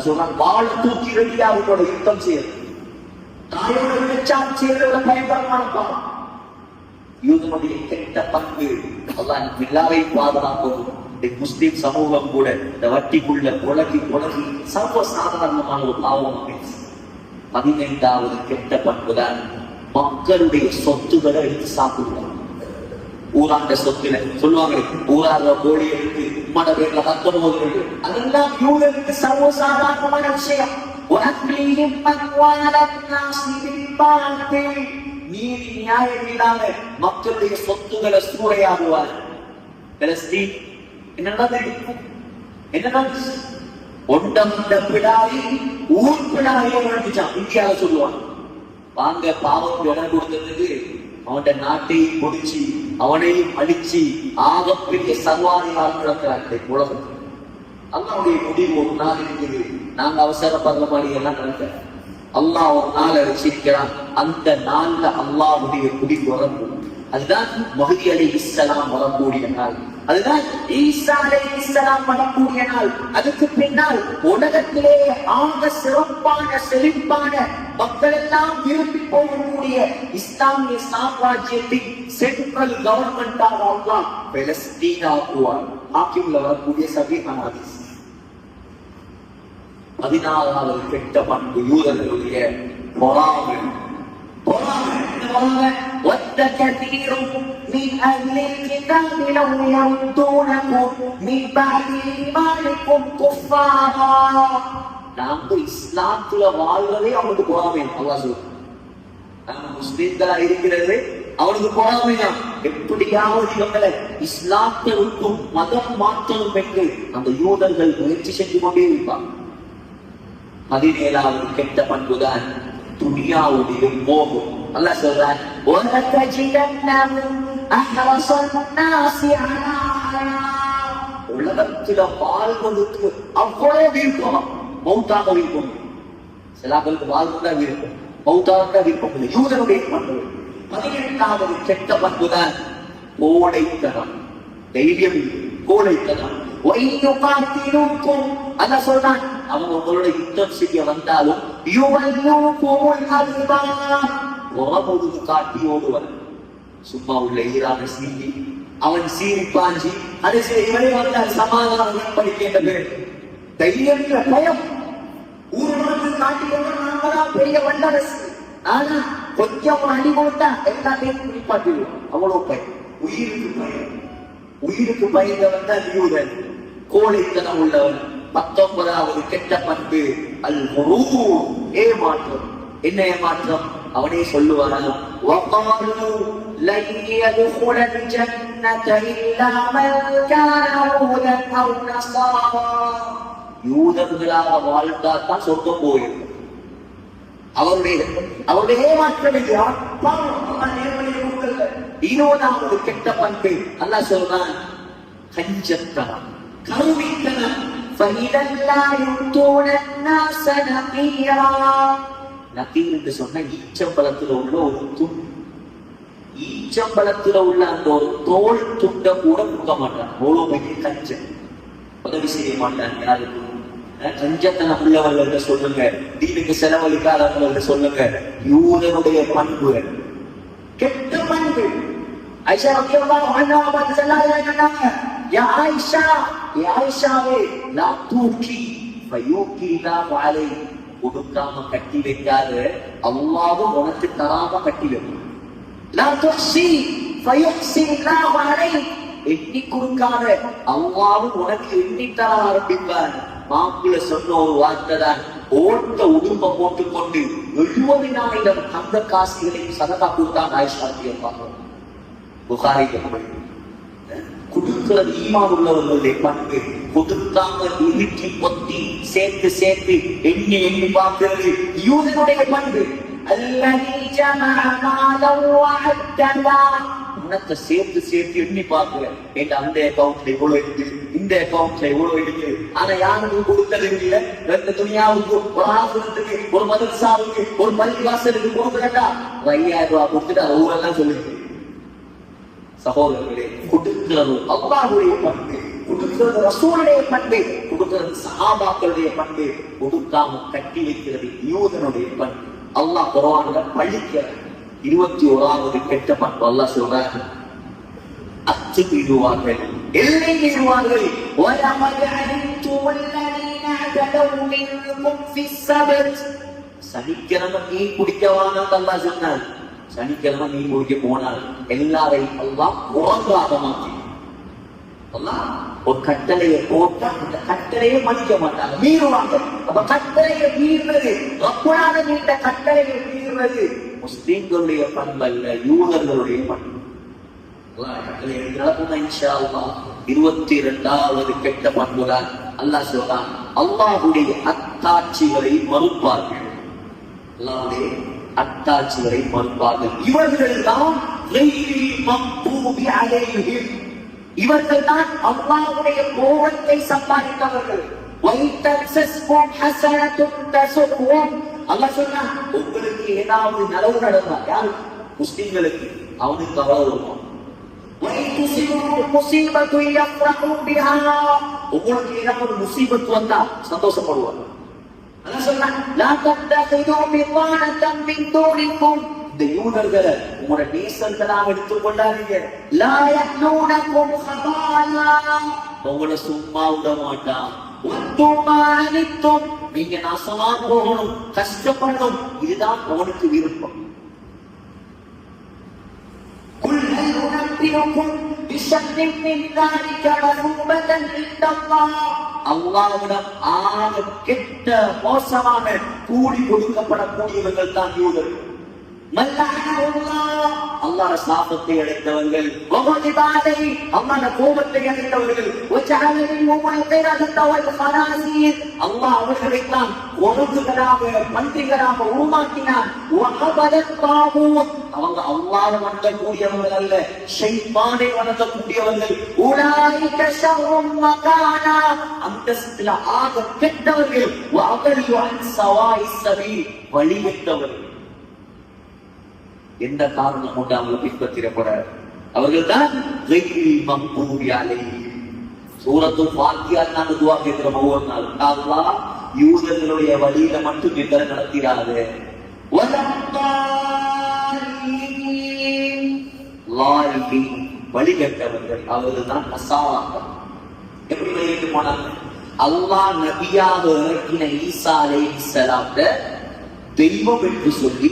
சொல்றான், வாழ தூக்கி ரெடியா அவங்களோட யுத்தம் செய்ய, தாயோட விசாரம் செய்யறத பயங்கரமான பாவம். யூதனுடைய கெட்ட பண்பு அல்லாஹ் எல்லாரை பாதுகாக்கும். முஸ்லிம் சமூகம் கூட இந்த வட்டிக்குள்ள புலகி சர்வ சாதாரணமான ஒரு பாவம். 15வது கெட்ட பண்புதான் மக்களுடைய சொத்துக்களை எடுத்து சாப்பிடுவாங்க. ஊராண்ட சொத்துல சொல்லுவாங்க, ஊராக கோடி எடுத்து உம்மட பேர்ல 19, அதெல்லாம் யூதனுக்கு சர்வ சாதாரணமான விஷயம். நீதி நியாயம் இல்லாம மக்களுடைய சொத்துக்களை சூறையாடுவார். என்ன நடந்தது? ஒண்ட பிடாரி ஊர் பிடாரியே நடந்துச்சான். இந்தியாவை சொல்லுவான், வாங்க பாவம் இடம் கொடுத்ததுக்கு அவன் நாட்டையும் பொடிச்சு அவனையும் அடிச்சு ஆகப்பெரிய சர்வாதிகாரம் நடக்கிறார்கள் உலகத்தில். அல்லாவுடைய முடிவு ஒரு நாள் இருக்குது. நாங்க அவசரப்படுற மாதிரி எல்லாம் நடக்க அல்லாஹ் ஒரு நாள் வச்சிருக்கிறான். அந்த நாள்ல அல்லாஹ்வுடைய முடிவு வரணும். அதுதான் மஹ்தி அலைஹிஸ்ஸலாம் வரக்கூடிய நாள். அதுதான் ஈசா அலைஹிஸ்ஸலாம் வரக்கூடிய நாள். அதுக்கு பின்னால் உலகத்திலே ஆக சிறப்பான செழிப்பான மக்கள் எல்லாம் விரும்பி போகக்கூடிய இஸ்லாமிய சாம்ராஜ்யத்தின் சென்ட்ரல் கவர்மெண்டாக அல்லாஹ் பலஸ்தீனா ஆக்குவார். ஆக்கியுள்ள வரக்கூடிய சபீஹான ஹதீஸ். 16வது கெட்ட பண்பு யூதர்களுடைய பொறாமை. وَدَّ كَثِيرٌ مِنْ أَهْلِ الْكِتَابِ لَوْ يَرُدُّونَكُمْ مِنْ بَعْدِ إِيمَانِكُمْ كُفَّارًا. நாங்க இஸ்லாத்துல வாழ்வதே அவனுக்கு பொறாமை. அல்லாஹ் சொல்றான், நாங்க முஸ்லிம்களா இருக்கிறது அவனுக்கு பொறாமைதான். எப்படியாவது இவங்களை இஸ்லாத்தை விட்டும் மதம் மாற்றணும் என்று அந்த யூதர்கள் முயற்சி செஞ்சு கொண்டே இருப்பாங்க. 17வது கெட்ட பண்புதான் துனியாவுடைய மோகம். அல்லாஹ் சொல்றான், உலகத்துல வாழ்வதற்கு அவ்வளவு விருப்பம், மௌத்தாக விருப்பம். சிலாக்களுக்கு வாழ்வதா விருப்பம், மௌத்தாக விருப்பம் இல்லை. யூதனுடைய பண்பு. 18வது கெட்ட பண்புதான் கோழைத்தனம். தைரியம் கோழைத்தனம். அல்லாஹ் சொல்றான், அவங்க உங்களோட யுத்தம் செய்ய வந்தாலும் காட்டியோடுவன். சும்மா உள்ள ஈரான சீரி அவன் சீரி பாஞ்சி அதை இவரே வந்தால் சமாதானம் படிக்கின்ற பேர் தைரியம் இல்ல, பயம். ஊருக்கு காட்டியவன் பெரிய வல்லரசு. ஆனா கொஞ்சம் அடி போட்டா எல்லாத்தையும் குறிப்பாட்டிடுவோம். அவ்வளவு பயம், உயிருக்கு பயம். உயிருக்கு பயந்தவன் தான் யூதன், கோழைத்தனம் உள்ளவன். 19வது கெட்ட பண்பு அல் குரூர், ஏமாற்றம். என்ன ஏமாற்றம்? அவனே சொல்லுவான், வகாலு லன் யதுகுலல் ஜன்னத இல்லா மன் கான ஹூதன் அவ் நஸாரா. யூதர்களாக வாழ்ந்தால்தான் சொர்க்கம் போயிடும். அவருடைய ஏமாற்றம் இல்லையா? 20வது கெட்ட பண்பு அல்லாஹ் சொல்றான், கஞ்சத்தனம், கருவித்தனம். நக்கீர் என்று சொன்ன ஈச்சம்பழத்துல உள்ள ஒரு துண்டு. ஈச்சம்பழத்துல உள்ள அந்த ஒரு தோல் துண்ட கூட கொடுக்க மாட்டான். அவ்வளவு பெரிய கஞ்சன். உதவி செய்ய மாட்டான் யாருக்கு. கஞ்சத்தனம் உள்ளவர்கள் சொல்லுங்க, தீனுக்கு செலவழிக்காதவர்கள் சொல்லுங்க. யூதனுடைய பண்புகள் கெட்ட பண்பு. ஐஷா ரலியல்லாஹு அன்ஹா சொன்னாங்க, யா ஆயிஷா, யா ஆயிஷாவே லா தூக்கி ஃபயூகில்லாஹு அலைஹி. கொடுக்காம கட்டி வைக்காத, அல்லாஹ்வும் உனக்கு தராம கட்டி வைக்கும். லா துஹ்சி ஃபயுஹ்சில்லாஹு அலைஹி. எண்ணி கொடுக்காத, அல்லாஹ்வும் உனக்கு எண்ணி தர ஆரம்பிப்பார். மாப்பிள்ள சொன்ன ஒரு வார்த்தை தான், ஓட்ட உடும்ப போட்டுக்கொண்டு 70,000 தங்க காசுகளையும் சதகா கொடுத்தான் ஆயிஷா ரலியல்லாஹு அன்ஹா. புகாரி கொடுக்கிறது ஈமான் உள்ளவர்களுடைய பண்பு. கொடுக்காம இறுக்கி பொத்தி சேர்த்து சேர்த்து எண்ணி எண்ணி பார்க்கிறது யூதனுடைய பண்பு. உனக்கு சேர்த்து சேர்த்து எண்ணி பார்க்கிறேன். அந்த அக்கௌண்ட்ல இவ்வளவு இருக்கு, இந்த அக்கௌண்ட்ல இவ்வளவு இருக்கு. ஆனா யாருக்கும் கொடுத்தது இல்லை. 2 துணியாவுக்கு, ஒரு ஆசிரத்துக்கு, ஒரு மதரசாவுக்கு, ஒரு பள்ளிவாசலுக்கு கொடுக்குறா 5000 ரூபாய் கொடுத்துட்டு அதை ஊரெல்லாம் சொல்லுங்க. சகோதரர்களே, கொடுக்கிறது அல்லாஹ்வுடைய பண்பு, கொடுக்கிறது ரசூலுடைய பண்பு, கொடுக்கிறது சஹாபாக்களுடைய பண்பு. கொடுக்காம கட்டி வைக்கிறது யூதனுடைய பண்பு. அல்லாஹ் குர்ஆன்ல பழிக்கிறார். 21வது கெட்ட பண்பு அல்லாஹ் சொல்றார், அத்துவிடுவார்கள், எல்லை மீறுவார்கள். வலகத் அலிம்தும் அல்லதீன அதலு மின்கும் ஃபிஸ் ஸபத். சனிக்கிழமை மீன் பிடிக்கவான அல்லாஹ் சொன்னார். சனிக்கிழமை மீன் பிடிக்க போனால் எல்லாரையும் அல்லாஹ் உறங்காக மாற்றி, அல்லாஹ் ஒரு கட்டளையை போட்டா அந்த கட்டளையை மதிக்க மாட்டாங்க, மீறுவாங்க. அப்ப கட்டளையை மீறுவது, ரப்புலான நீண்ட கட்டளையை மீறுவது முஸ்லிம்களுடைய பண்பு அல்ல, யூதர்களுடைய பண்பு. கட்டளை நடக்கும் இன்ஷா அல்லாஹ். 22வது கெட்ட பண்புதான் அல்லாஹ் சொல்றான், அல்லாஹ்வுடைய அத்தாட்சிகளை மறுப்பார்கள். அல்லாஹ்வுடைய அத்தாட்சிகளை மறுப்பார்கள். இவர்கள் தான் இவர்கள் தான் அல்லாஹ்வுடைய கோபத்தை சம்பாதித்தவர்கள். அல்லாஹ் சொன்னா, உங்களுக்கு ஏதாவது நலவு நடந்தா, யாரு முஸ்லிம்களுக்கு, அவனுக்கு கவலை இருக்கும். உங்களுக்கு ஏதாவது முசீபத் வந்தா சந்தோஷப்படுவார். இந்த யூதர்களை உங்களோட நேசர்களாக எடுத்துக் கொண்டாதீங்க. உங்களை சும்மா விட மாட்டான். நீங்க நாசமா போகணும், கஷ்டப்படணும், இதுதான் அவனுக்கு விருப்பம். அல்லாஹ்விடம் ஆக கெட்ட மோசமான கூலி கொடுக்கப்படக்கூடியவர்கள் தான் யூதர்கள். அல்லாஹ் சாபத்தை அடைந்தவர்கள், அல்லாஹ் கோபத்தை அடைந்தவர்கள். அல்லாஹ் அவர்களை தான் ஒழுங்குகளாக மந்திரிகளாக உருமாக்கினார். அவங்க அல்லாஹ் வணங்கக்கூடியவர்கள் அல்ல, ஷைத்தானை வணங்கக்கூடியவர்கள். அந்தஸ்தில ஆக கெட்டவர்கள், வழிவிட்டவர்கள். எந்த காரணம் கொண்டு அவங்களை பின்பற்றிடப்பட அவர்கள் தான் சூரத்துல் ஃபாத்திஹா நாங்க துஆ கேட்கிறோம் ஒவ்வொரு நாள். அல்லாஹ் யூதர்களுடைய வழியில மட்டும் எங்களை நடத்திடாது. வழிகட்டவர்கள் அவர்கள் தான் நசாராக்கள். எப்படி வழிகிட்டு போனாங்க? அல்லாஹ் நபியாக இறக்கின ஈசா அலைஹிஸ்ஸலாம் தெய்வம் என்று சொல்லி,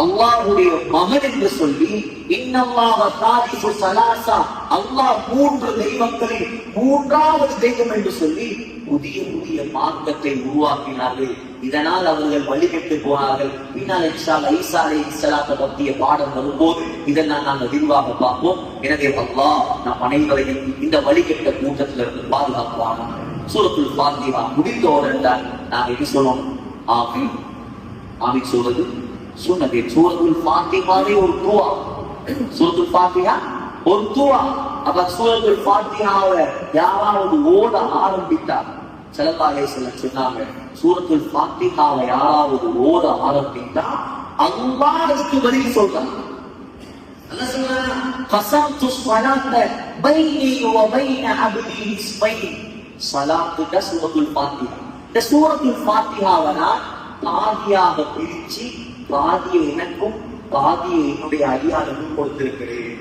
அல்லாஹ்வுடைய மகன் என்று சொல்லி, இன்னல்லாஹ தாலிசு ஸலாஸா, அல்லாஹ் மூன்று தெய்வங்களில் மூன்றாவது தெய்வம் என்று சொல்லி புதிய புதிய மார்க்கத்தை உருவாக்கினார்கள். இதனால் அவர்கள் வழிகட்டு போனார்கள். பின்னால் இன்ஷா அல்லாஹ் ஈசா அலைஹிஸ்ஸலாத்தை பற்றிய பாடம் வரும்போது இதெல்லாம் நாங்கள் விரிவாக பார்ப்போம். எனவே அல்லாஹ் நம் அனைவரையும் இந்த வழிகட்ட கூட்டத்திலிருந்து பாதுகாப்பான சூரத்துல் ஃபாத்திஹா முடிந்தோடு நாங்கள் என்ன சொல்லணும்? ஆமீன். ஆமீன் சொல்வது சுன்னதே. சூரத்துல் ஃபாத்திஹாவே ஒரு துஆ. சூரத்துல் ஃபாத்திஹா ஒரு துஆ. அப்ப சூரத்துல் ஃபாத்திஹாவை யாராவது ஓத ஆரம்பித்தார், ஸல்லல்லாஹு அலைஹி வஸல்லம் சொன்னாங்க, சூரத்துல் ஃபாத்திஹாவை யாராவது ஓத ஆரம்பித்தா அல்லாஹ்வுக்கு பதில் சொல்றாங்க. அல்லாஹ் சொல்றாங்க, கஸம்து ஸலாத்த பைனி வ பைன அப்தி நிஸ்ஃபைன். ஸலாத்துக்கு சூரத்துல் ஃபாத்திஹா. இந்த சூரத்துல் ஃபாத்திஹாவை நான் பாதியாக பிரிச்சு, பாதியை எனக்கும் பாதியை என்னுடைய அடியாருக்கும் கொடுத்திருக்கிறேன்.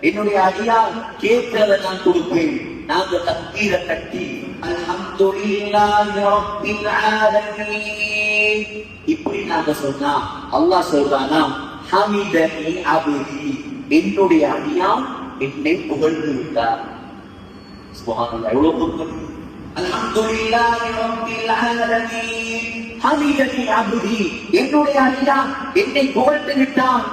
என்னுடைய அடியார் கேட்கிறத நான் கொடுப்பேன். நாங்க தக்பீரை கட்டி அல்ஹம்துலில்லாஹி ரப்பில் ஆலமீன் இப்படி நாங்க சொன்னா அல்லாஹ் சொல்றானா, ஹமிதனி அப்தி, என்னுடைய அடியார் என்னை புகழ்ந்து விட்டார். சுப்ஹானல்லாஹ், எவ்வளவு புகழ்! அல்ஹம்துலில்லாஹி ரப்பில் ஆலமீன் ஹமிதனி அப்தி, என்னுடைய அடியார் என்னை புகழ்ந்து விட்டார்.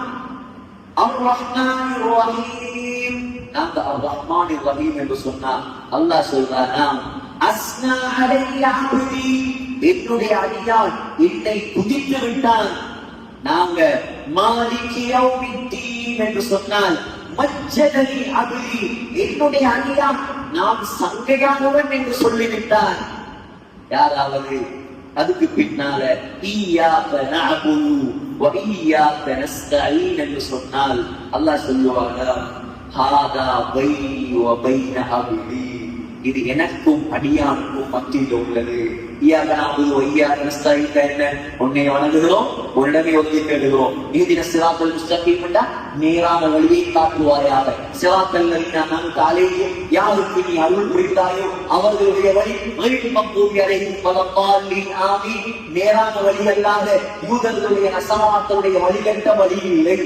அர் ரஹ்மானிர் ரஹீம், நாங்க அர் ரஹ்மானிர் ரஹீம் என்று சொன்னா அல்லாஹ் சொல்றானா, அஸ்னா அலைய அப்தி, என்னுடைய அடியார் என்னை துதித்து விட்டார். நாங்க மாலிகி யௌமித்தீன் என்று சொன்னால் மஜ்ஜதனி அப்தி, என்னுடைய அடியார் நான் சங்கையானவன் என்று சொல்லிவிட்டார். யாராவது அதுக்கு பின்னால ஈயாக நஅபுது வ ஈயாக நஸ்தஈன் என்று சொன்னால் அல்லாஹ் சொல்லுவாங்க, ஹாதா பைனி வ பைன அப்தி, இது எனக்கும் அடியானுக்கும் மத்தியில் உள்ளது. ஈயாக நஅபுது வ ஈயாக நஸ்தஈன் என்ன? உன்னை வணங்குகிறோம், உன்னிடமே ஒதுக்கி தேடுகிறோம். இஹ்தின ஸிராத்தல் முஸ்தகீம் என்றா நேரான வழியை காட்டுவாயாக. ஸிராத்தல் லதீன அன்அம்த அலைஹிம், யாருக்கு நீ அருள் புரிந்தாயோ அவர்களுடைய வழி கைரில் மக்தூபி அலைஹிம் வலத்தாலின், ஆமீன். நேரான வழி அல்லாத யூதர்களுடைய நஸராக்களுடைய வழிகட்ட வழி இல்லை.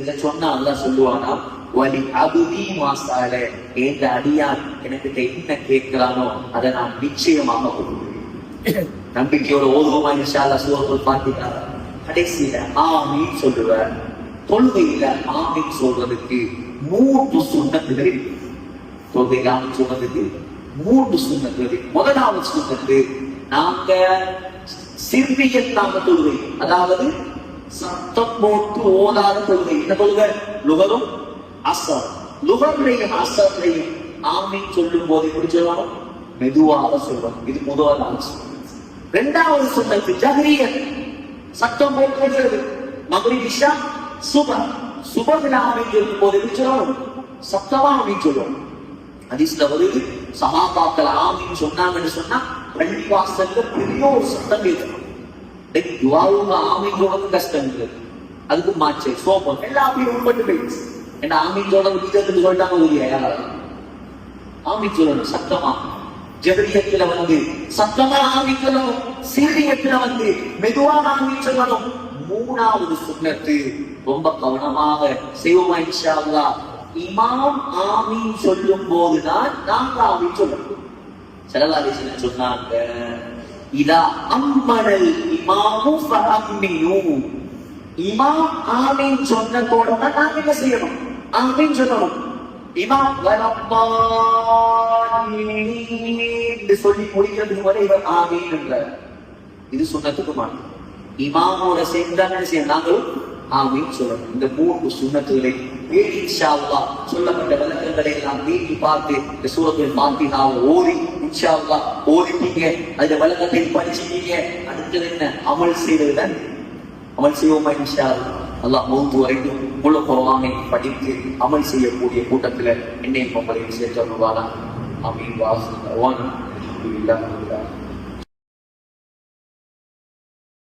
இதை சொன்னா அல்லாஹ் சொல்லுவானா, வலி அபுதி மாசால, என்ற அடியான் எனக்கு என்ன கேட்கிறானோ அதை நான் நிச்சயமாக கொடுப்பேன். நம்பிக்கையோட ஓதுவோமா இன்ஷா அல்லாஹ் சூரத்துல் ஃபாத்திஹா. கடைசியில ஆமீன் சொல்லுவார். தொழுகையில ஆமீன் சொல்றதுக்கு 3 சுன்னத்துகள் தொழுகைக்கான சொன்னதுக்கு 3 சுன்னத்துகள். முதலாவது சுன்னத்து நாங்க சிர்ரியத் நாம தொழுகை, அதாவது சத்தம் போட்டு ஓதாத தொழுகை. என்ன தொழுகை? லுகரும் அசர். லுகர்லையும் அசர்லையும் ஆமீன் சொல்லும் போது எப்படி சொல்லணும்? மெதுவாக சொல்லணும். இது முதலாவது சுன்னத். இரண்டாவது சுன்னத்து ஜஹ்ரியத், சத்தம் போட்டு ஓதுறது. மக்ரிப் இஷா சுபஹ்ல ஆமீன் சொல்லும் போது எப்படி சொல்லணும்? சத்தமா ஆமீன் சொல்லணும். ஹதீஸ்ல வருது, சஹாபாக்கள் ஆமீன் சொன்னாங்கன்னு சொன்னா பள்ளிவாசல்ல பெரிய ஒரு சத்தம் கேட்கணும். துவாவுங்க ஆமீன் சொல்றது கஷ்டம் இல்லை, அதுக்கு மாற்று சோபம் எல்லாத்தையும் உட்பட்டு போயிடுச்சு. என்ன ஆமீன் சொல்றது வீட்டுக்கு சொல்லிட்டாங்க இல்லையா? யாராவது ஆமீன் சொல்லணும் சத்தமா. ஜஹ்ரியத்துல வந்து சத்தமா ஆமீன் சொல்லணும், சீரியத்துல வந்து மெதுவாக ஆமீன் சொல்லணும். மூணாவது சுன்னத்து ரொம்ப கவனமாக செய்வோமா இன்ஷா அல்லாஹ். இமாம் ஆமீன் சொல்லும் போதுதான் நாங்க ஆமீன் சொல்லணும். ஸல்லல்லாஹு அலைஹி வஸல்லம் சொன்னாங்க, இதா அம்மனல் இமாமு ஃபஅம்மினு. இமாம் ஆமீன் சொன்ன போதும் நாங்க என்ன செய்யணும்? ஆமீன் சொல்லணும். இமாம் வலப்பான்னு சொல்லி முடிக்கிறதுக்கு வரை இவர் ஆமீன் என்றார். இது சுன்னத்துக்கு மாற்றம். இமாமோட சேர்ந்தாங்க செய்ய நாங்களும் ஆமீன் சொல்லணும். இந்த 3 சுன்னத்துகளை இன்ஷா அல்லாஹ் சொல்லப்பட்ட விளக்கங்களை எல்லாம் நீக்கி பார்த்து இந்த சூரத்துல் ஃபாத்திஹாவை ஓதி இன்ஷா அல்லாஹ் ஓதிட்டீங்க, அந்த விளக்கத்தை படிச்சீங்க. அடுத்தது என்ன? அமல் செய்வதுதான். அமல் செய்வோமா இன்ஷா அல்லாஹ். அல்லாஹ் மௌத் வரைக்கும் முழு குர்ஆனை படித்து அமல் செய்யக்கூடிய கூட்டத்துல என்னையும் உங்களையும் சேர்த்து வருவாரா. ஆமீன். வாசல் அல்ஹம்துலில்லாஹ்.